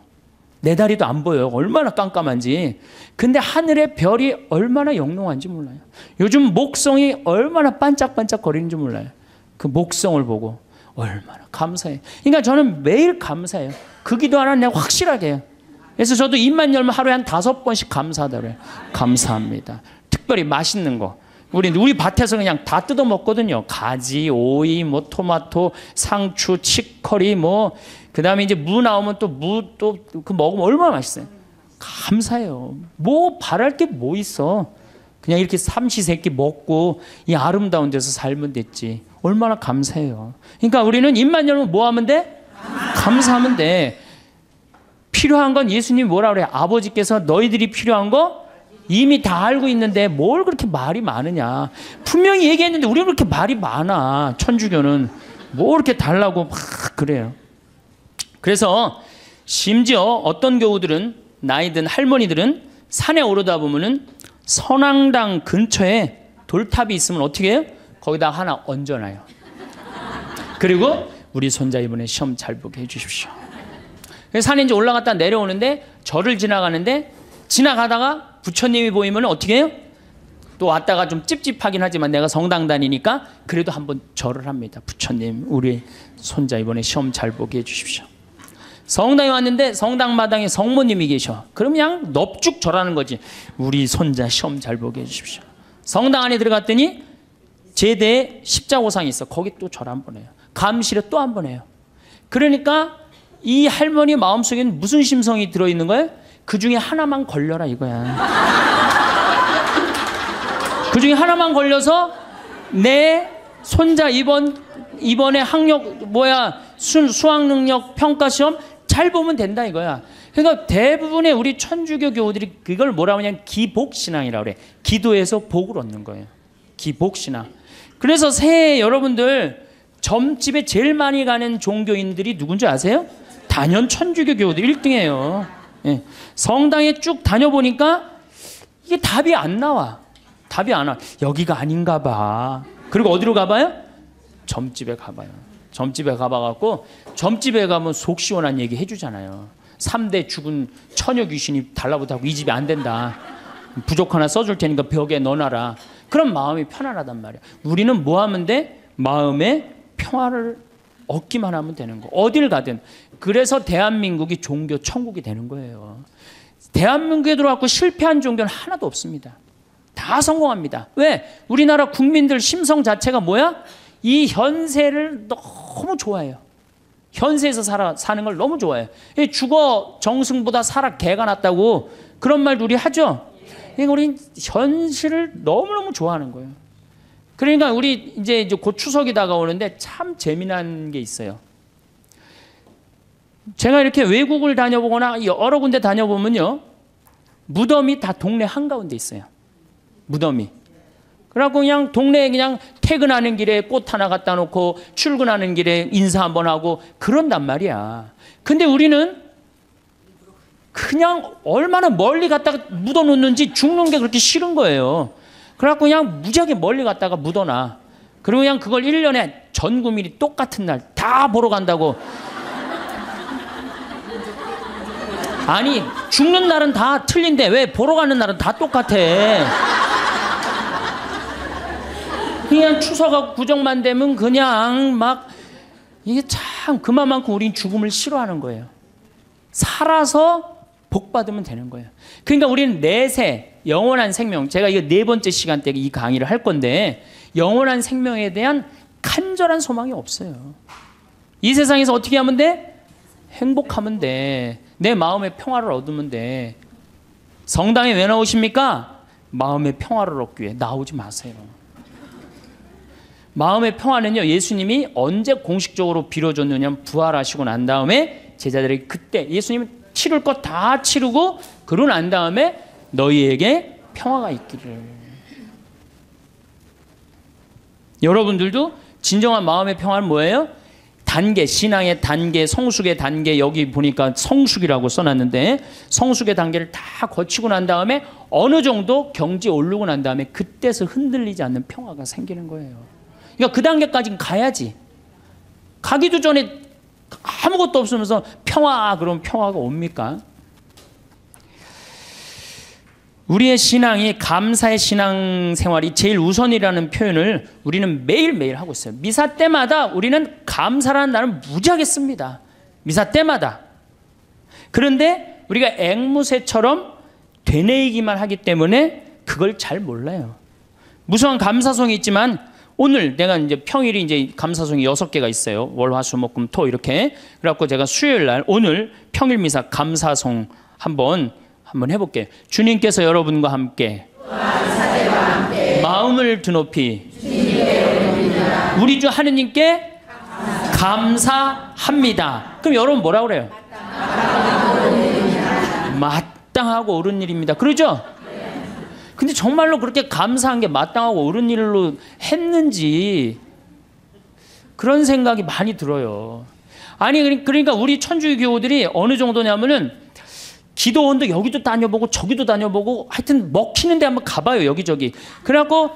내 다리도 안 보여요. 얼마나 깜깜한지. 근데 하늘의 별이 얼마나 영롱한지 몰라요. 요즘 목성이 얼마나 반짝반짝 거리는지 몰라요. 그 목성을 보고 얼마나 감사해요. 그러니까 저는 매일 감사해요. 그 기도 하나 내가 확실하게 해요. 그래서 저도 입만 열면 하루에 한 5번씩 감사하다고 해요. 감사합니다. 특별히 맛있는 거. 우리 밭에서 그냥 다 뜯어 먹거든요. 가지, 오이, 뭐 토마토, 상추, 치커리, 뭐 그다음에 이제 무 나오면 또 무 또 그 먹으면 얼마나 맛있어요. 감사해요. 뭐 바랄 게 뭐 있어. 그냥 이렇게 삼시세끼 먹고 이 아름다운 데서 살면 됐지. 얼마나 감사해요. 그러니까 우리는 입만 열면 뭐 하면 돼? 감사하면 돼. 필요한 건 예수님이 뭐라 그래요? 아버지께서 너희들이 필요한 거 이미 다 알고 있는데 뭘 그렇게 말이 많으냐. 분명히 얘기했는데 우리는 그렇게 말이 많아. 천주교는 뭐 이렇게 달라고 막 그래요. 그래서 심지어 어떤 교우들은 나이 든 할머니들은 산에 오르다 보면은 선앙당 근처에 돌탑이 있으면 어떻게 해요? 거기다 하나 얹어놔요. 그리고 우리 손자 이번에 시험 잘 보게 해주십시오. 산에 이제 올라갔다 내려오는데 절을 지나가는데 지나가다가 부처님이 보이면 어떻게 해요? 또 왔다가 좀 찝찝하긴 하지만 내가 성당 다니니까 그래도 한번 절을 합니다. 부처님 우리 손자 이번에 시험 잘 보게 해주십시오. 성당에 왔는데 성당 마당에 성모님이 계셔. 그럼 그냥 넙죽 절하는 거지. 우리 손자 시험 잘 보게 해주십시오. 성당 안에 들어갔더니 제대에 십자고상이 있어. 거기 또 절 한 번 해요. 감실에 또 한 번 해요. 그러니까 이 할머니 마음속에는 무슨 심성이 들어있는 거예요? 그 중에 하나만 걸려라 이거야. 그 중에 하나만 걸려서 내 손자 이번에 학력 수학 능력 평가 시험 잘 보면 된다 이거야. 그러니까 대부분의 우리 천주교 교우들이 그걸 뭐라고 하냐면 기복신앙이라고 그래. 기도해서 복을 얻는 거예요. 기복신앙. 그래서 새해 여러분들 점집에 제일 많이 가는 종교인들이 누군지 아세요? 단연 천주교 교우들 1등이에요. 예. 성당에 쭉 다녀보니까 이게 답이 안 나와. 답이 안 와. 여기가 아닌가 봐. 그리고 어디로 가봐요? 점집에 가봐요. 점집에 가봐갖고 점집에 가면 속 시원한 얘기 해주잖아요. 3대 죽은 처녀 귀신이 달라붙어갖고 이 집이 안 된다. 부족 하나 써줄 테니까 벽에 넣어놔라. 그럼 마음이 편안하단 말이야. 우리는 뭐 하면 돼? 마음의 평화를 얻기만 하면 되는 거. 어딜 가든. 그래서 대한민국이 종교 천국이 되는 거예요. 대한민국에 들어왔고 실패한 종교는 하나도 없습니다. 다 성공합니다. 왜? 우리나라 국민들 심성 자체가 뭐야? 이 현세를 너무 좋아해요. 현세에서 사는 걸 너무 좋아해요. 죽어 정승보다 살아 개가 낫다고 그런 말도 우리 하죠. 그러니까 우리 현실을 너무너무 좋아하는 거예요. 그러니까 우리 이제 곧 추석이 다가오는데 참 재미난 게 있어요. 제가 이렇게 외국을 다녀보거나 여러 군데 다녀보면요, 무덤이 다 동네 한가운데 있어요. 무덤이. 그래갖고 그냥 동네에 그냥 퇴근하는 길에 꽃 하나 갖다 놓고 출근하는 길에 인사 한번 하고 그런단 말이야. 근데 우리는 그냥 얼마나 멀리 갔다가 묻어놓는지 죽는 게 그렇게 싫은 거예요. 그래갖고 그냥 무지하게 멀리 갔다가 묻어놔. 그리고 그냥 그걸 1년에 전 국민이 똑같은 날 다 보러 간다고. 아니, 죽는 날은 다 틀린데 왜 보러 가는 날은 다 똑같아. 그냥 추석하고 구정만 되면 그냥 막 이게 참 그만큼 우린 죽음을 싫어하는 거예요. 살아서 복 받으면 되는 거예요. 그러니까 우리는 내세 영원한 생명, 제가 이거 4번째 시간 때 이 강의를 할 건데 영원한 생명에 대한 간절한 소망이 없어요. 이 세상에서 어떻게 하면 돼? 행복하면 돼. 내 마음의 평화를 얻으면 돼. 성당에 왜 나오십니까? 마음의 평화를 얻기 위해. 나오지 마세요. 마음의 평화는요, 예수님이 언제 공식적으로 빌어줬느냐, 부활하시고 난 다음에 제자들이 그때 예수님은 치를 것 다 치르고 그러고 난 다음에 너희에게 평화가 있기를. 여러분들도 진정한 마음의 평화는 뭐예요? 단계, 신앙의 단계, 성숙의 단계, 여기 보니까 성숙이라고 써놨는데 성숙의 단계를 다 거치고 난 다음에 어느 정도 경지에 오르고 난 다음에 그때서 흔들리지 않는 평화가 생기는 거예요. 그러니까 그 단계까지는 가야지. 가기도 전에 아무것도 없으면서 평화, 그러면 평화가 옵니까? 우리의 신앙이, 감사의 신앙생활이 제일 우선이라는 표현을 우리는 매일매일 하고 있어요. 미사 때마다 우리는 감사라는 단어를 무지하게 씁니다. 미사 때마다. 그런데 우리가 앵무새처럼 되뇌이기만 하기 때문에 그걸 잘 몰라요. 무수한 감사송이 있지만 오늘 내가 이제 평일이 이제 감사송이 6개가 있어요. 월, 화, 수, 목, 금, 토 이렇게. 그래갖고 제가 수요일 날 오늘 평일 미사 감사송 한번 해볼게요. 주님께서 여러분과 함께 마음을 드높이 우리 주 하느님께 감사합니다. 그럼 여러분 뭐라 그래요? 마땅하고 옳은 일입니다. 그러죠? 근데 정말로 그렇게 감사한 게 마땅하고 옳은 일로 했는지 그런 생각이 많이 들어요. 아니 그러니까 우리 천주교 교우들이 어느 정도냐면은 기도원도 여기도 다녀보고 저기도 다녀보고 하여튼 먹히는 데 한번 가봐요. 여기저기. 그래갖고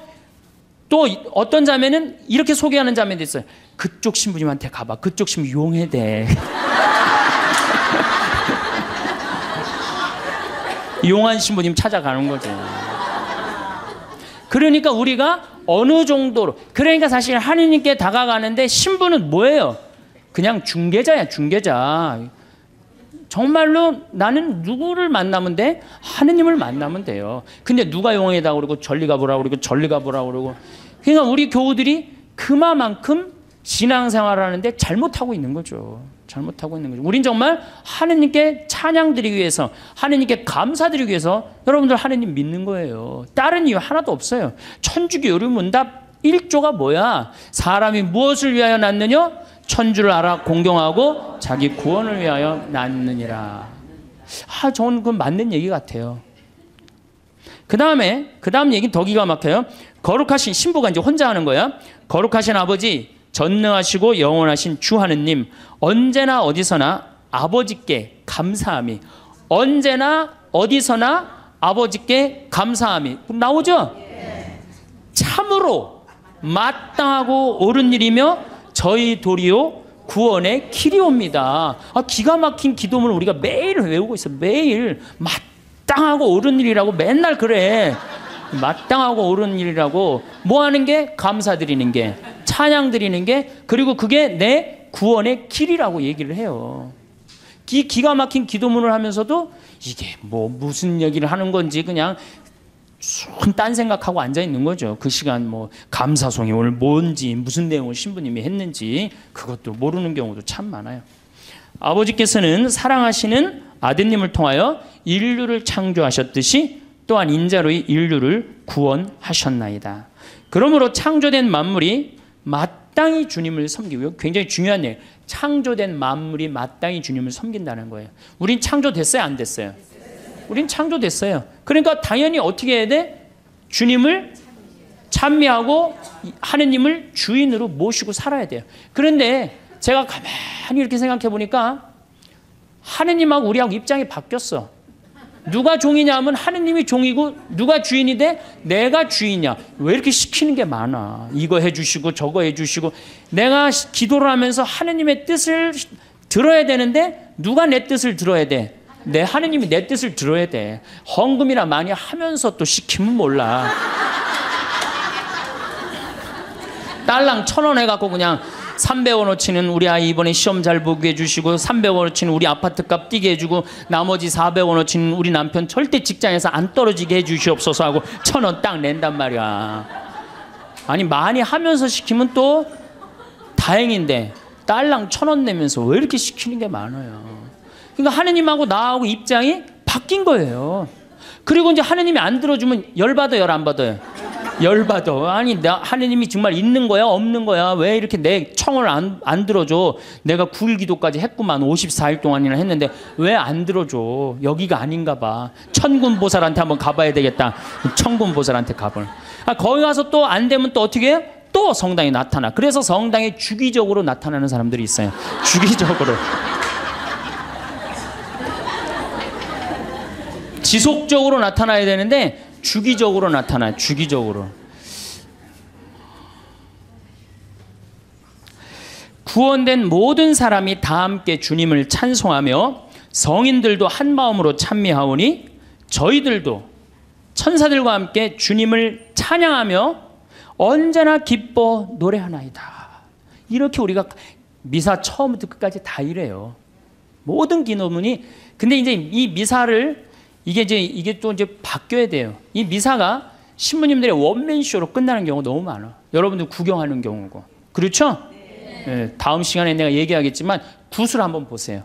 또 어떤 자매는 이렇게 소개하는 자매도 있어요. 그쪽 신부님한테 가봐. 그쪽 신부 용해대. 용한 신부님 찾아가는 거죠. 그러니까 우리가 어느 정도로, 그러니까 사실 하느님께 다가가는데 신부는 뭐예요? 그냥 중개자야, 중개자. 정말로 나는 누구를 만나면 돼? 하느님을 만나면 돼요. 근데 누가 용해다 그러고 저리 가보라 그러고 저리 가보라 그러고. 그러니까 우리 교우들이 그만큼 신앙생활을 하는데 잘못하고 있는 거죠. 잘못하고 있는 거죠. 우린 정말 하느님께 찬양드리기 위해서, 하느님께 감사드리기 위해서 여러분들 하느님 믿는 거예요. 다른 이유 하나도 없어요. 천주교 요리문답 1조가 뭐야? 사람이 무엇을 위하여 낳느냐? 천주를 알아 공경하고 자기 구원을 위하여 낳느니라. 저는 그건 맞는 얘기 같아요. 그 다음 얘기는 더 기가 막혀요. 거룩하신 신부가 이제 혼자 하는 거야. 거룩하신 아버지, 전능하시고 영원하신 주 하느님, 언제나 어디서나 아버지께 감사함이, 언제나 어디서나 아버지께 감사함이 나오죠? 참으로 마땅하고 옳은 일이며 저희 도리요 구원의 길이옵니다. 기가 막힌 기도문을 우리가 매일 외우고 있어. 매일 마땅하고 옳은 일이라고 맨날 그래. 마땅하고 옳은 일이라고 뭐 하는 게? 감사드리는 게, 찬양 드리는 게, 그리고 그게 내 구원의 길이라고 얘기를 해요. 기가 막힌 기도문을 하면서도 이게 뭐 무슨 얘기를 하는 건지 그냥 딴 생각하고 앉아 있는 거죠. 그 시간 뭐 감사송이 오늘 뭔지 무슨 내용을 신부님이 했는지 그것도 모르는 경우도 참 많아요. 아버지께서는 사랑하시는 아드님을 통하여 인류를 창조하셨듯이 또한 인자로 인류를 구원하셨나이다. 그러므로 창조된 만물이 마땅히 주님을 섬기고요. 굉장히 중요한 얘기예요. 창조된 만물이 마땅히 주님을 섬긴다는 거예요. 우린 창조됐어요? 안 됐어요? 우린 창조됐어요. 그러니까 당연히 어떻게 해야 돼? 주님을 찬미하고 하느님을 주인으로 모시고 살아야 돼요. 그런데 제가 가만히 이렇게 생각해 보니까 하느님하고 우리하고 입장이 바뀌었어. 누가 종이냐 하면 하느님이 종이고 누가 주인이 돼? 내가 주인이야. 왜 이렇게 시키는 게 많아. 이거 해주시고 저거 해주시고. 내가 기도를 하면서 하느님의 뜻을 들어야 되는데 누가 내 뜻을 들어야 돼? 내 하느님이 내 뜻을 들어야 돼. 헌금이나 많이 하면서 또 시키면 몰라. 딸랑 1,000원 해갖고 그냥 300원어치는 우리 아이 이번에 시험 잘 보게 해주시고 300원어치는 우리 아파트값 뛰게 해주고 나머지 400원어치는 우리 남편 절대 직장에서 안 떨어지게 해주시옵소서 하고 1,000원 딱 낸단 말이야. 아니 많이 하면서 시키면 또 다행인데 딸랑 1,000원 내면서 왜 이렇게 시키는 게 많아요. 그러니까 하느님하고 나하고 입장이 바뀐 거예요. 그리고 이제 하느님이 안 들어주면 열받아요, 안 받아요? 열받아. 아니 하느님이 정말 있는 거야 없는 거야? 왜 이렇게 내 청을 안 들어줘? 내가 9일 기도까지 했구만. 54일 동안이나 했는데 왜 안 들어줘? 여기가 아닌가 봐. 천군보살한테 한번 가봐야 되겠다. 천군보살한테 가볼. 거기 가서 또 안 되면 또 어떻게 해요? 또 성당에 나타나. 그래서 성당에 주기적으로 나타나는 사람들이 있어요. 주기적으로. 지속적으로 나타나야 되는데 주기적으로 나타나요. 주기적으로. 구원된 모든 사람이 다 함께 주님을 찬송하며 성인들도 한 마음으로 찬미하오니 저희들도 천사들과 함께 주님을 찬양하며 언제나 기뻐 노래하나이다. 이렇게 우리가 미사 처음부터 끝까지 다 이래요. 모든 기도문이. 근데 이제 이 미사를 이게 또 이제 바뀌어야 돼요. 이 미사가 신부님들의 원맨쇼로 끝나는 경우가 너무 많아. 여러분들 구경하는 경우고. 그렇죠? 네, 다음 시간에 내가 얘기하겠지만 굿을 한번 보세요.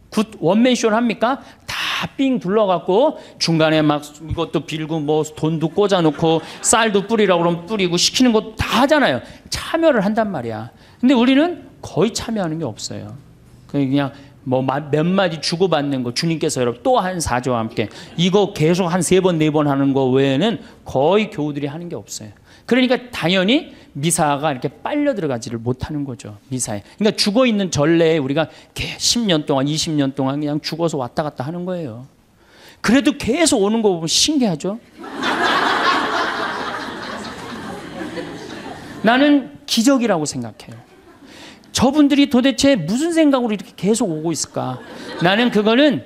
굿 원맨쇼를 합니까? 다 삥 둘러갖고 중간에 막 이것도 빌고 뭐 돈도 꽂아놓고 쌀도 뿌리라고 그러면 뿌리고 시키는 거 다 하잖아요. 참여를 한단 말이야. 근데 우리는 거의 참여하는 게 없어요. 그냥 뭐 몇 마디 주고받는 거 주님께서 여러분 또 한 사조와 함께 이거 계속 한 3번 4번 하는 거 외에는 거의 교우들이 하는 게 없어요. 그러니까 당연히 미사가 이렇게 빨려 들어가지를 못하는 거죠. 미사에. 그러니까 죽어 있는 전례에 우리가 10년 동안 20년 동안 그냥 죽어서 왔다 갔다 하는 거예요. 그래도 계속 오는 거 보면 신기하죠. 나는 기적이라고 생각해요. 저분들이 도대체 무슨 생각으로 이렇게 계속 오고 있을까? 나는 그거는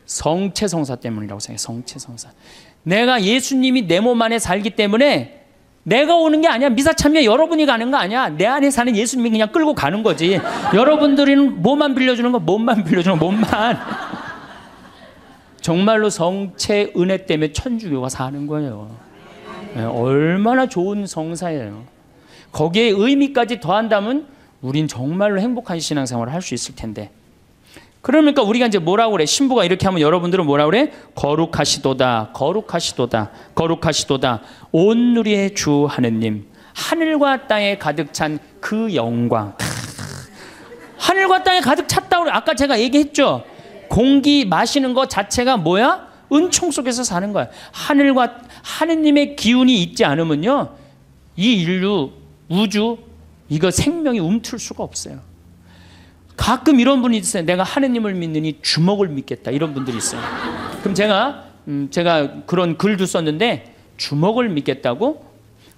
성체성사 때문이라고 생각해요. 성체성사. 내가 예수님이 내 몸 안에 살기 때문에 내가 오는 게 아니야. 미사 참여 여러분이 가는 거 아니야. 내 안에 사는 예수님이 그냥 끌고 가는 거지. 여러분들은 몸만 빌려주는 거, 몸만 빌려주는 거, 몸만. 정말로 성체 은혜 때문에 천주교가 사는 거예요. 얼마나 좋은 성사예요. 거기에 의미까지 더한다면 우린 정말로 행복한 신앙생활을 할 수 있을 텐데. 그러니까 우리가 이제 뭐라고 그래? 신부가 이렇게 하면 여러분들은 뭐라고 그래? 거룩하시도다, 거룩하시도다, 거룩하시도다. 온 누리의 주 하느님, 하늘과 땅에 가득 찬 그 영광. 하늘과 땅에 가득 찼다고 아까 제가 얘기했죠. 공기 마시는 것 자체가 뭐야? 은총 속에서 사는 거야. 하늘과 하느님의 기운이 있지 않으면요, 이 인류, 우주, 이거 생명이 움틀 수가 없어요. 가끔 이런 분이 있어요. 내가 하느님을 믿느니 주먹을 믿겠다. 이런 분들이 있어요. 그럼 제가 그런 글도 썼는데 주먹을 믿겠다고?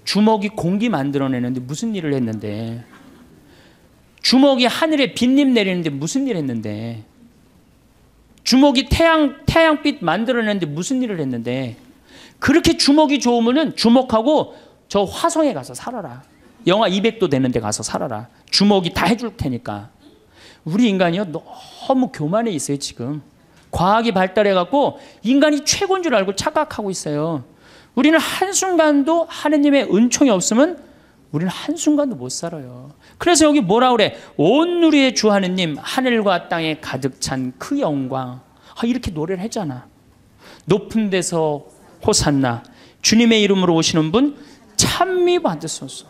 주먹이 공기 만들어내는데 무슨 일을 했는데, 주먹이 하늘에 빗님 내리는데 무슨 일을 했는데, 주먹이 태양빛 만들어내는데 무슨 일을 했는데, 그렇게 주먹이 좋으면은 주먹하고 저 화성에 가서 살아라. 영하 200도 되는 데 가서 살아라. 주먹이 다 해줄 테니까. 우리 인간이요, 너무 교만해 있어요, 지금. 과학이 발달해갖고 인간이 최고인 줄 알고 착각하고 있어요. 우리는 한순간도 하느님의 은총이 없으면 우리는 한순간도 못 살아요. 그래서 여기 뭐라 그래? 온 누리의 주 하느님, 하늘과 땅에 가득 찬 그 영광. 이렇게 노래를 했잖아. 높은 데서 호산나, 주님의 이름으로 오시는 분 찬미 받으소서.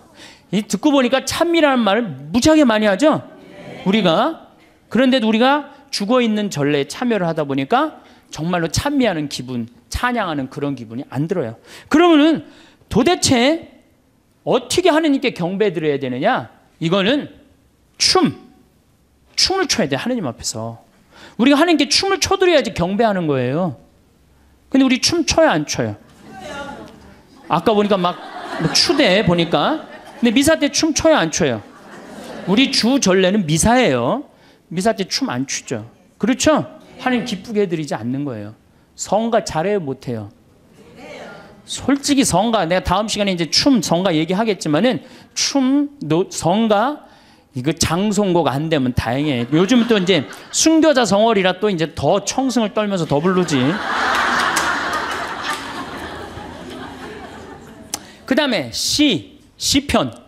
듣고 보니까 찬미라는 말을 무지하게 많이 하죠? 우리가. 그런데도 우리가 죽어있는 전례에 참여를 하다 보니까 정말로 찬미하는 기분, 찬양하는 그런 기분이 안 들어요. 그러면은 도대체 어떻게 하느님께 경배 드려야 되느냐? 이거는 춤을 춰야 돼, 하느님 앞에서. 우리가 하느님께 춤을 춰드려야지 경배하는 거예요. 근데 우리 춤 춰요, 안 춰요? 아까 보니까 막 추대 보니까. 근데 미사 때 춤 춰요, 안 춰요? 우리 주 전례는 미사예요. 미사 때 춤 안 추죠. 그렇죠? 하나님 기쁘게 해드리지 않는 거예요. 성가 잘해요, 못해요? 솔직히 성가, 내가 다음 시간에 이제 성가 얘기하겠지만은 성가, 이거 장송곡 안 되면 다행이에요. 요즘 또 이제 순교자 성월이라 또 이제 더 청승을 떨면서 더 부르지. 그 다음에 시편.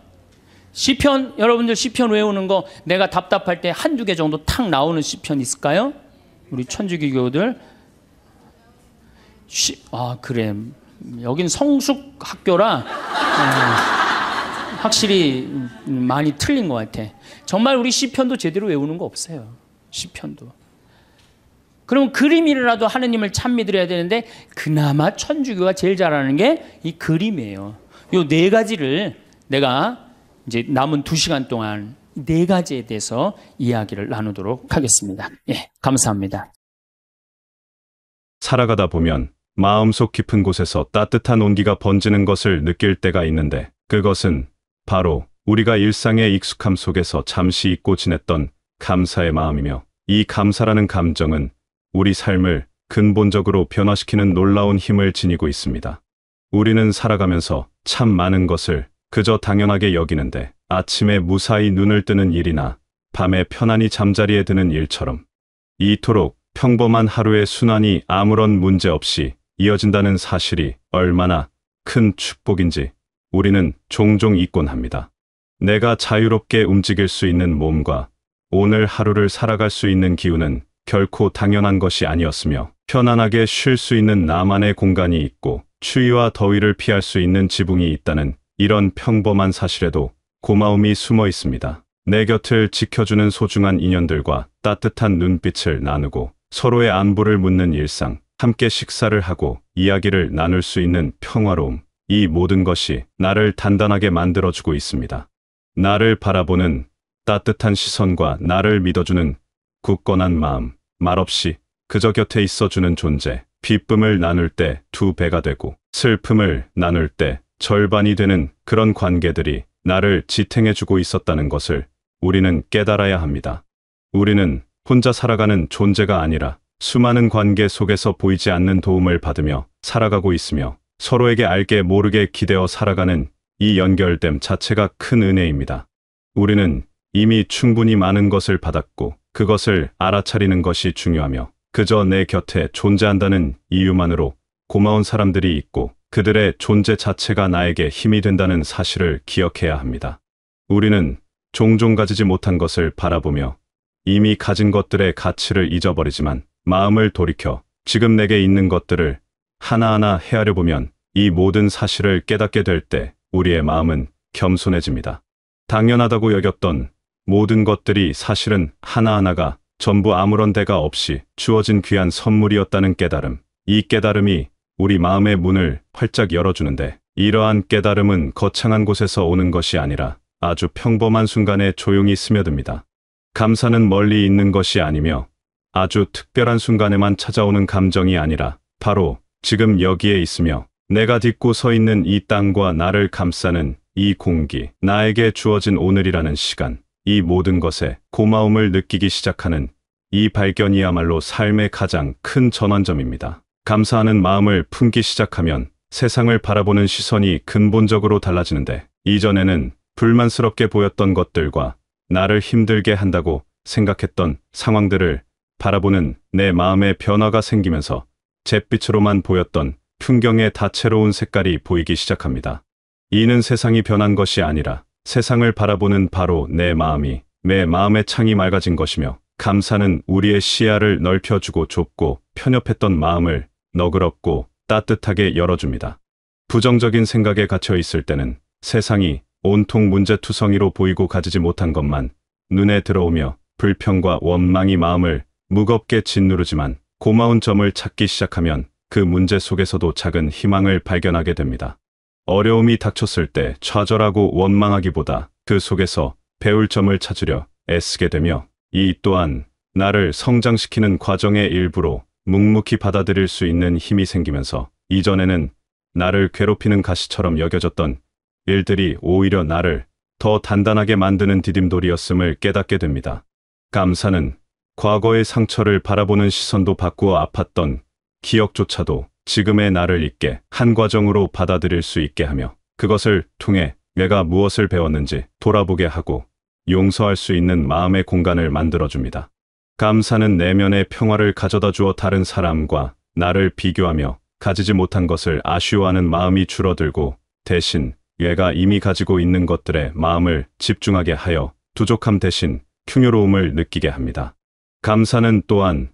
여러분들 시편 외우는 거 내가 답답할 때 한두 개 정도 탁 나오는 시편 있을까요? 우리 천주교교들. 그래. 여긴 성숙 학교라 확실히 많이 틀린 것 같아. 정말 우리 시편도 제대로 외우는 거 없어요. 시편도. 그럼 그림이라도 하느님을 찬미드려야 되는데 그나마 천주교가 제일 잘하는 게 이 그림이에요. 요 네 가지를 내가 이제 남은 2시간 동안 네 가지에 대해서 이야기를 나누도록 하겠습니다. 예, 감사합니다. 살아가다 보면 마음속 깊은 곳에서 따뜻한 온기가 번지는 것을 느낄 때가 있는데 그것은 바로 우리가 일상의 익숙함 속에서 잠시 잊고 지냈던 감사의 마음이며 이 감사라는 감정은 우리 삶을 근본적으로 변화시키는 놀라운 힘을 지니고 있습니다. 우리는 살아가면서 참 많은 것을 그저 당연하게 여기는데 아침에 무사히 눈을 뜨는 일이나 밤에 편안히 잠자리에 드는 일처럼 이토록 평범한 하루의 순환이 아무런 문제 없이 이어진다는 사실이 얼마나 큰 축복인지 우리는 종종 잊곤 합니다. 내가 자유롭게 움직일 수 있는 몸과 오늘 하루를 살아갈 수 있는 기운은 결코 당연한 것이 아니었으며 편안하게 쉴 수 있는 나만의 공간이 있고 추위와 더위를 피할 수 있는 지붕이 있다는 이런 평범한 사실에도 고마움이 숨어 있습니다. 내 곁을 지켜주는 소중한 인연들과 따뜻한 눈빛을 나누고 서로의 안부를 묻는 일상, 함께 식사를 하고 이야기를 나눌 수 있는 평화로움, 이 모든 것이 나를 단단하게 만들어주고 있습니다. 나를 바라보는 따뜻한 시선과 나를 믿어주는 굳건한 마음, 말없이 그저 곁에 있어주는 존재, 기쁨을 나눌 때 2배가 되고 슬픔을 나눌 때 절반이 되는 그런 관계들이 나를 지탱해주고 있었다는 것을 우리는 깨달아야 합니다. 우리는 혼자 살아가는 존재가 아니라 수많은 관계 속에서 보이지 않는 도움을 받으며 살아가고 있으며 서로에게 알게 모르게 기대어 살아가는 이 연결됨 자체가 큰 은혜입니다. 우리는 이미 충분히 많은 것을 받았고 그것을 알아차리는 것이 중요하며 그저 내 곁에 존재한다는 이유만으로 고마운 사람들이 있고 그들의 존재 자체가 나에게 힘이 된다는 사실을 기억해야 합니다. 우리는 종종 가지지 못한 것을 바라보며 이미 가진 것들의 가치를 잊어버리지만 마음을 돌이켜 지금 내게 있는 것들을 하나하나 헤아려 보면 이 모든 사실을 깨닫게 될 때 우리의 마음은 겸손해집니다. 당연하다고 여겼던 모든 것들이 사실은 하나하나가 전부 아무런 대가 없이 주어진 귀한 선물이었다는 깨달음. 이 깨달음이 우리 마음의 문을 활짝 열어주는데 이러한 깨달음은 거창한 곳에서 오는 것이 아니라 아주 평범한 순간에 조용히 스며듭니다. 감사는 멀리 있는 것이 아니며 아주 특별한 순간에만 찾아오는 감정이 아니라 바로 지금 여기에 있으며 내가 딛고 서 있는 이 땅과 나를 감싸는 이 공기, 나에게 주어진 오늘이라는 시간, 이 모든 것에 고마움을 느끼기 시작하는 이 발견이야말로 삶의 가장 큰 전환점입니다. 감사하는 마음을 품기 시작하면 세상을 바라보는 시선이 근본적으로 달라지는데, 이전에는 불만스럽게 보였던 것들과 나를 힘들게 한다고 생각했던 상황들을 바라보는 내 마음의 변화가 생기면서 잿빛으로만 보였던 풍경의 다채로운 색깔이 보이기 시작합니다. 이는 세상이 변한 것이 아니라 세상을 바라보는 바로 내 마음의 창이 맑아진 것이며, 감사는 우리의 시야를 넓혀주고 좁고 편협했던 마음을 너그럽고 따뜻하게 열어줍니다. 부정적인 생각에 갇혀 있을 때는 세상이 온통 문제투성이로 보이고 가지지 못한 것만 눈에 들어오며 불평과 원망이 마음을 무겁게 짓누르지만, 고마운 점을 찾기 시작하면 그 문제 속에서도 작은 희망을 발견하게 됩니다. 어려움이 닥쳤을 때 좌절하고 원망하기보다 그 속에서 배울 점을 찾으려 애쓰게 되며, 이 또한 나를 성장시키는 과정의 일부로 묵묵히 받아들일 수 있는 힘이 생기면서, 이전에는 나를 괴롭히는 가시처럼 여겨졌던 일들이 오히려 나를 더 단단하게 만드는 디딤돌이었음을 깨닫게 됩니다. 감사는 과거의 상처를 바라보는 시선도 바꾸어 아팠던 기억조차도 지금의 나를 있게 한 과정으로 받아들일 수 있게 하며, 그것을 통해 내가 무엇을 배웠는지 돌아보게 하고 용서할 수 있는 마음의 공간을 만들어줍니다. 감사는 내면의 평화를 가져다 주어 다른 사람과 나를 비교하며 가지지 못한 것을 아쉬워하는 마음이 줄어들고, 대신 내가 이미 가지고 있는 것들에 마음을 집중하게 하여 부족함 대신 풍요로움을 느끼게 합니다. 감사는 또한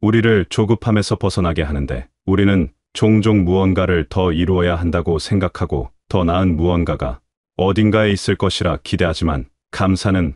우리를 조급함에서 벗어나게 하는데, 우리는 종종 무언가를 더 이루어야 한다고 생각하고 더 나은 무언가가 어딘가에 있을 것이라 기대하지만, 감사는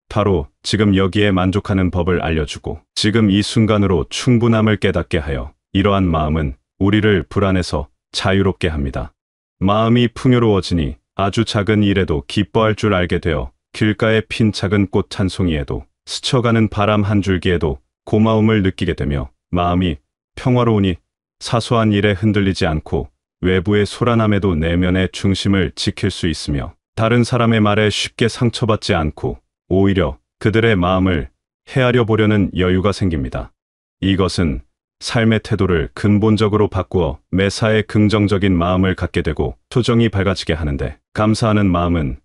바로 지금 여기에 만족하는 법을 알려주고 지금 이 순간으로 충분함을 깨닫게 하여, 이러한 마음은 우리를 불안에서 자유롭게 합니다. 마음이 풍요로워지니 아주 작은 일에도 기뻐할 줄 알게 되어, 길가에 핀 작은 꽃 한 송이에도 스쳐가는 바람 한 줄기에도 고마움을 느끼게 되며, 마음이 평화로우니 사소한 일에 흔들리지 않고 외부의 소란함에도 내면의 중심을 지킬 수 있으며, 다른 사람의 말에 쉽게 상처받지 않고 오히려 그들의 마음을 헤아려 보려는 여유가 생깁니다. 이것은 삶의 태도를 근본적으로 바꾸어 매사에 긍정적인 마음을 갖게 되고 표정이 밝아지게 하는데, 감사하는 마음은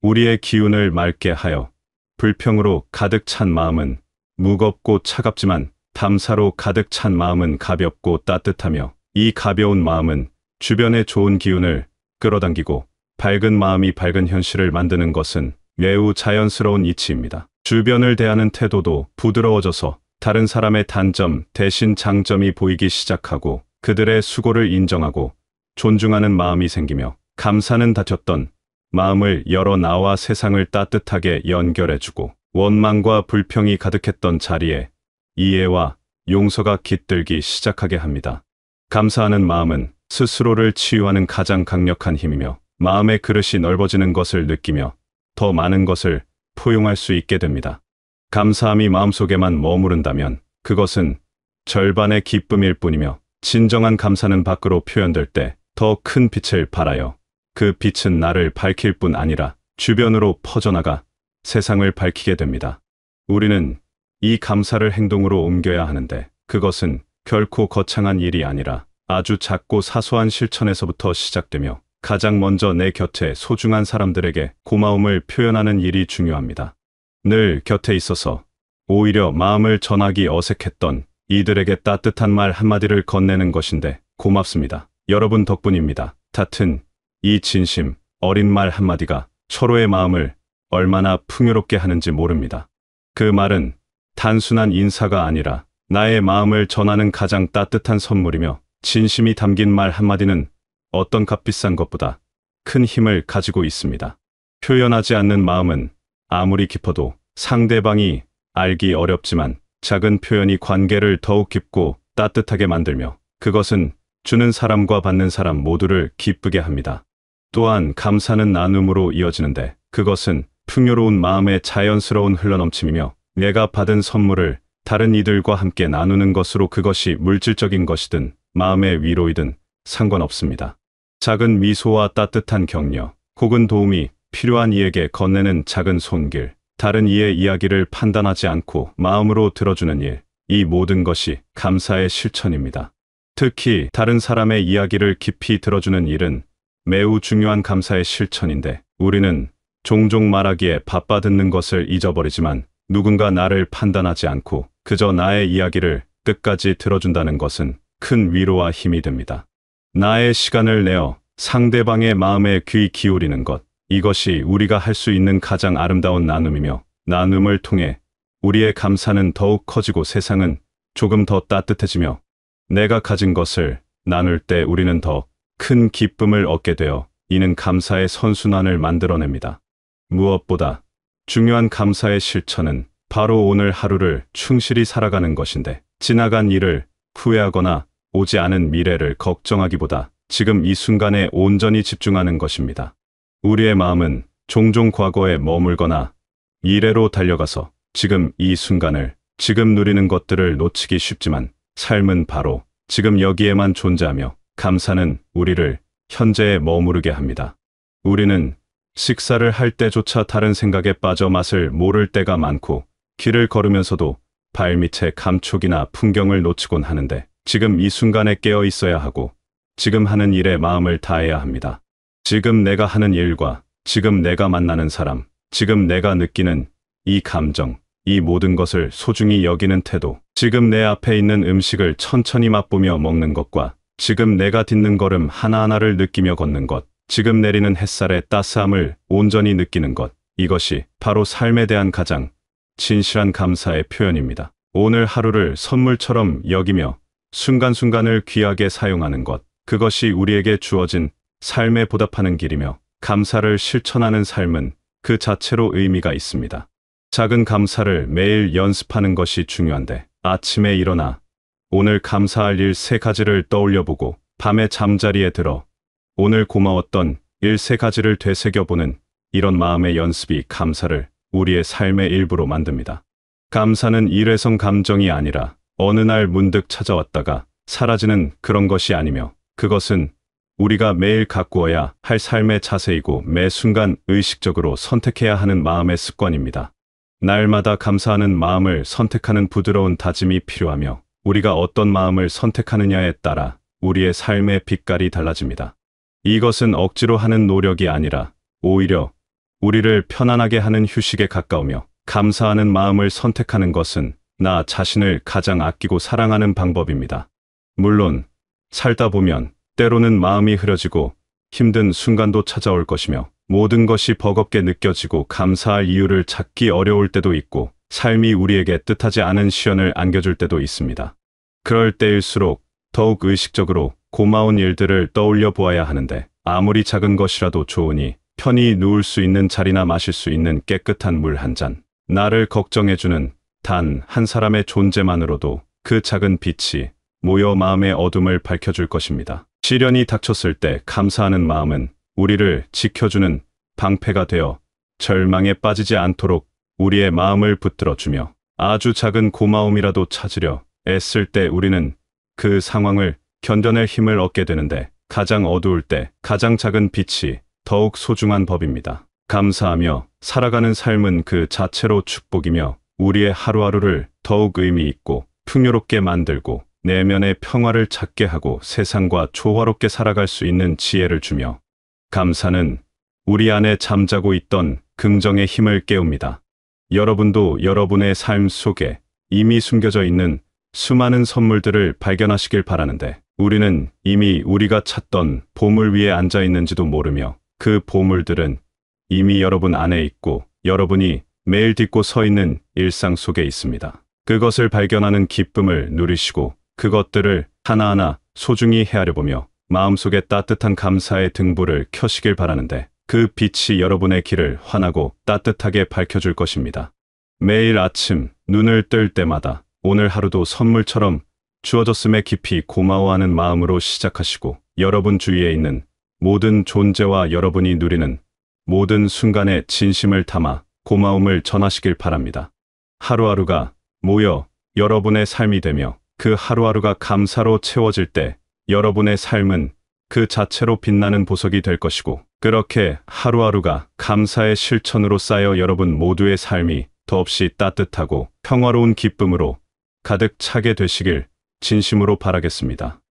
우리의 기운을 맑게 하여 불평으로 가득 찬 마음은 무겁고 차갑지만, 감사로 가득 찬 마음은 가볍고 따뜻하며, 이 가벼운 마음은 주변의 좋은 기운을 끌어당기고 밝은 마음이 밝은 현실을 만드는 것은 매우 자연스러운 이치입니다. 주변을 대하는 태도도 부드러워져서 다른 사람의 단점 대신 장점이 보이기 시작하고, 그들의 수고를 인정하고 존중하는 마음이 생기며, 감사는 닫혔던 마음을 열어 나와 세상을 따뜻하게 연결해주고, 원망과 불평이 가득했던 자리에 이해와 용서가 깃들기 시작하게 합니다. 감사하는 마음은 스스로를 치유하는 가장 강력한 힘이며, 마음의 그릇이 넓어지는 것을 느끼며 더 많은 것을 포용할 수 있게 됩니다. 감사함이 마음속에만 머무른다면 그것은 절반의 기쁨일 뿐이며, 진정한 감사는 밖으로 표현될 때 더 큰 빛을 발하여 그 빛은 나를 밝힐 뿐 아니라 주변으로 퍼져나가 세상을 밝히게 됩니다. 우리는 이 감사를 행동으로 옮겨야 하는데, 그것은 결코 거창한 일이 아니라 아주 작고 사소한 실천에서부터 시작되며, 가장 먼저 내 곁에 소중한 사람들에게 고마움을 표현하는 일이 중요합니다. 늘 곁에 있어서 오히려 마음을 전하기 어색했던 이들에게 따뜻한 말 한마디를 건네는 것인데, 고맙습니다. 여러분 덕분입니다. 같은 이 진심 어린 말 한마디가 서로의 마음을 얼마나 풍요롭게 하는지 모릅니다. 그 말은 단순한 인사가 아니라 나의 마음을 전하는 가장 따뜻한 선물이며, 진심이 담긴 말 한마디는 어떤 값비싼 것보다 큰 힘을 가지고 있습니다. 표현하지 않는 마음은 아무리 깊어도 상대방이 알기 어렵지만, 작은 표현이 관계를 더욱 깊고 따뜻하게 만들며, 그것은 주는 사람과 받는 사람 모두를 기쁘게 합니다. 또한 감사는 나눔으로 이어지는데, 그것은 풍요로운 마음의 자연스러운 흘러넘침이며, 내가 받은 선물을 다른 이들과 함께 나누는 것으로, 그것이 물질적인 것이든 마음의 위로이든 상관없습니다. 작은 미소와 따뜻한 격려, 혹은 도움이 필요한 이에게 건네는 작은 손길, 다른 이의 이야기를 판단하지 않고 마음으로 들어주는 일, 이 모든 것이 감사의 실천입니다. 특히 다른 사람의 이야기를 깊이 들어주는 일은 매우 중요한 감사의 실천인데, 우리는 종종 말하기에 바빠 듣는 것을 잊어버리지만, 누군가 나를 판단하지 않고 그저 나의 이야기를 끝까지 들어준다는 것은 큰 위로와 힘이 됩니다. 나의 시간을 내어 상대방의 마음에 귀 기울이는 것, 이것이 우리가 할 수 있는 가장 아름다운 나눔이며, 나눔을 통해 우리의 감사는 더욱 커지고 세상은 조금 더 따뜻해지며, 내가 가진 것을 나눌 때 우리는 더 큰 기쁨을 얻게 되어 이는 감사의 선순환을 만들어냅니다. 무엇보다 중요한 감사의 실천은 바로 오늘 하루를 충실히 살아가는 것인데, 지나간 일을 후회하거나 오지 않은 미래를 걱정하기보다 지금 이 순간에 온전히 집중하는 것입니다. 우리의 마음은 종종 과거에 머물거나 미래로 달려가서 지금 이 순간을, 지금 누리는 것들을 놓치기 쉽지만, 삶은 바로 지금 여기에만 존재하며 감사는 우리를 현재에 머무르게 합니다. 우리는 식사를 할 때조차 다른 생각에 빠져 맛을 모를 때가 많고, 길을 걸으면서도 발밑의 감촉이나 풍경을 놓치곤 하는데, 지금 이 순간에 깨어 있어야 하고 지금 하는 일에 마음을 다해야 합니다. 지금 내가 하는 일과 지금 내가 만나는 사람, 지금 내가 느끼는 이 감정, 이 모든 것을 소중히 여기는 태도, 지금 내 앞에 있는 음식을 천천히 맛보며 먹는 것과 지금 내가 딛는 걸음 하나하나를 느끼며 걷는 것, 지금 내리는 햇살의 따스함을 온전히 느끼는 것, 이것이 바로 삶에 대한 가장 진실한 감사의 표현입니다. 오늘 하루를 선물처럼 여기며 순간순간을 귀하게 사용하는 것, 그것이 우리에게 주어진 삶에 보답하는 길이며, 감사를 실천하는 삶은 그 자체로 의미가 있습니다. 작은 감사를 매일 연습하는 것이 중요한데, 아침에 일어나 오늘 감사할 일 3가지를 떠올려보고 밤에 잠자리에 들어 오늘 고마웠던 일 3가지를 되새겨보는 이런 마음의 연습이 감사를 우리의 삶의 일부로 만듭니다. 감사는 일회성 감정이 아니라 어느 날 문득 찾아왔다가 사라지는 그런 것이 아니며, 그것은 우리가 매일 가꾸어야 할 삶의 자세이고 매 순간 의식적으로 선택해야 하는 마음의 습관입니다. 날마다 감사하는 마음을 선택하는 부드러운 다짐이 필요하며, 우리가 어떤 마음을 선택하느냐에 따라 우리의 삶의 빛깔이 달라집니다. 이것은 억지로 하는 노력이 아니라 오히려 우리를 편안하게 하는 휴식에 가까우며, 감사하는 마음을 선택하는 것은 나 자신을 가장 아끼고 사랑하는 방법입니다. 물론 살다 보면 때로는 마음이 흐려지고 힘든 순간도 찾아올 것이며, 모든 것이 버겁게 느껴지고 감사할 이유를 찾기 어려울 때도 있고, 삶이 우리에게 뜻하지 않은 시련을 안겨줄 때도 있습니다. 그럴 때일수록 더욱 의식적으로 고마운 일들을 떠올려 보아야 하는데, 아무리 작은 것이라도 좋으니 편히 누울 수 있는 자리나 마실 수 있는 깨끗한 물 한 잔, 나를 걱정해주는 단 한 사람의 존재만으로도 그 작은 빛이 모여 마음의 어둠을 밝혀줄 것입니다. 시련이 닥쳤을 때 감사하는 마음은 우리를 지켜주는 방패가 되어 절망에 빠지지 않도록 우리의 마음을 붙들어주며, 아주 작은 고마움이라도 찾으려 애쓸 때 우리는 그 상황을 견뎌낼 힘을 얻게 되는데, 가장 어두울 때 가장 작은 빛이 더욱 소중한 법입니다. 감사하며 살아가는 삶은 그 자체로 축복이며, 우리의 하루하루를 더욱 의미 있고 풍요롭게 만들고 내면의 평화를 찾게 하고 세상과 조화롭게 살아갈 수 있는 지혜를 주며, 감사는 우리 안에 잠자고 있던 긍정의 힘을 깨웁니다. 여러분도 여러분의 삶 속에 이미 숨겨져 있는 수많은 선물들을 발견하시길 바라는데, 우리는 이미 우리가 찾던 보물 위에 앉아 있는지도 모르며, 그 보물들은 이미 여러분 안에 있고 여러분이 매일 딛고 서 있는 일상 속에 있습니다. 그것을 발견하는 기쁨을 누리시고 그것들을 하나하나 소중히 헤아려보며 마음속에 따뜻한 감사의 등불을 켜시길 바라는데, 그 빛이 여러분의 길을 환하고 따뜻하게 밝혀줄 것입니다. 매일 아침 눈을 뜰 때마다 오늘 하루도 선물처럼 주어졌음에 깊이 고마워하는 마음으로 시작하시고, 여러분 주위에 있는 모든 존재와 여러분이 누리는 모든 순간에 진심을 담아 고마움을 전하시길 바랍니다. 하루하루가 모여 여러분의 삶이 되며, 그 하루하루가 감사로 채워질 때 여러분의 삶은 그 자체로 빛나는 보석이 될 것이고, 그렇게 하루하루가 감사의 실천으로 쌓여 여러분 모두의 삶이 더없이 따뜻하고 평화로운 기쁨으로 가득 차게 되시길 진심으로 바라겠습니다.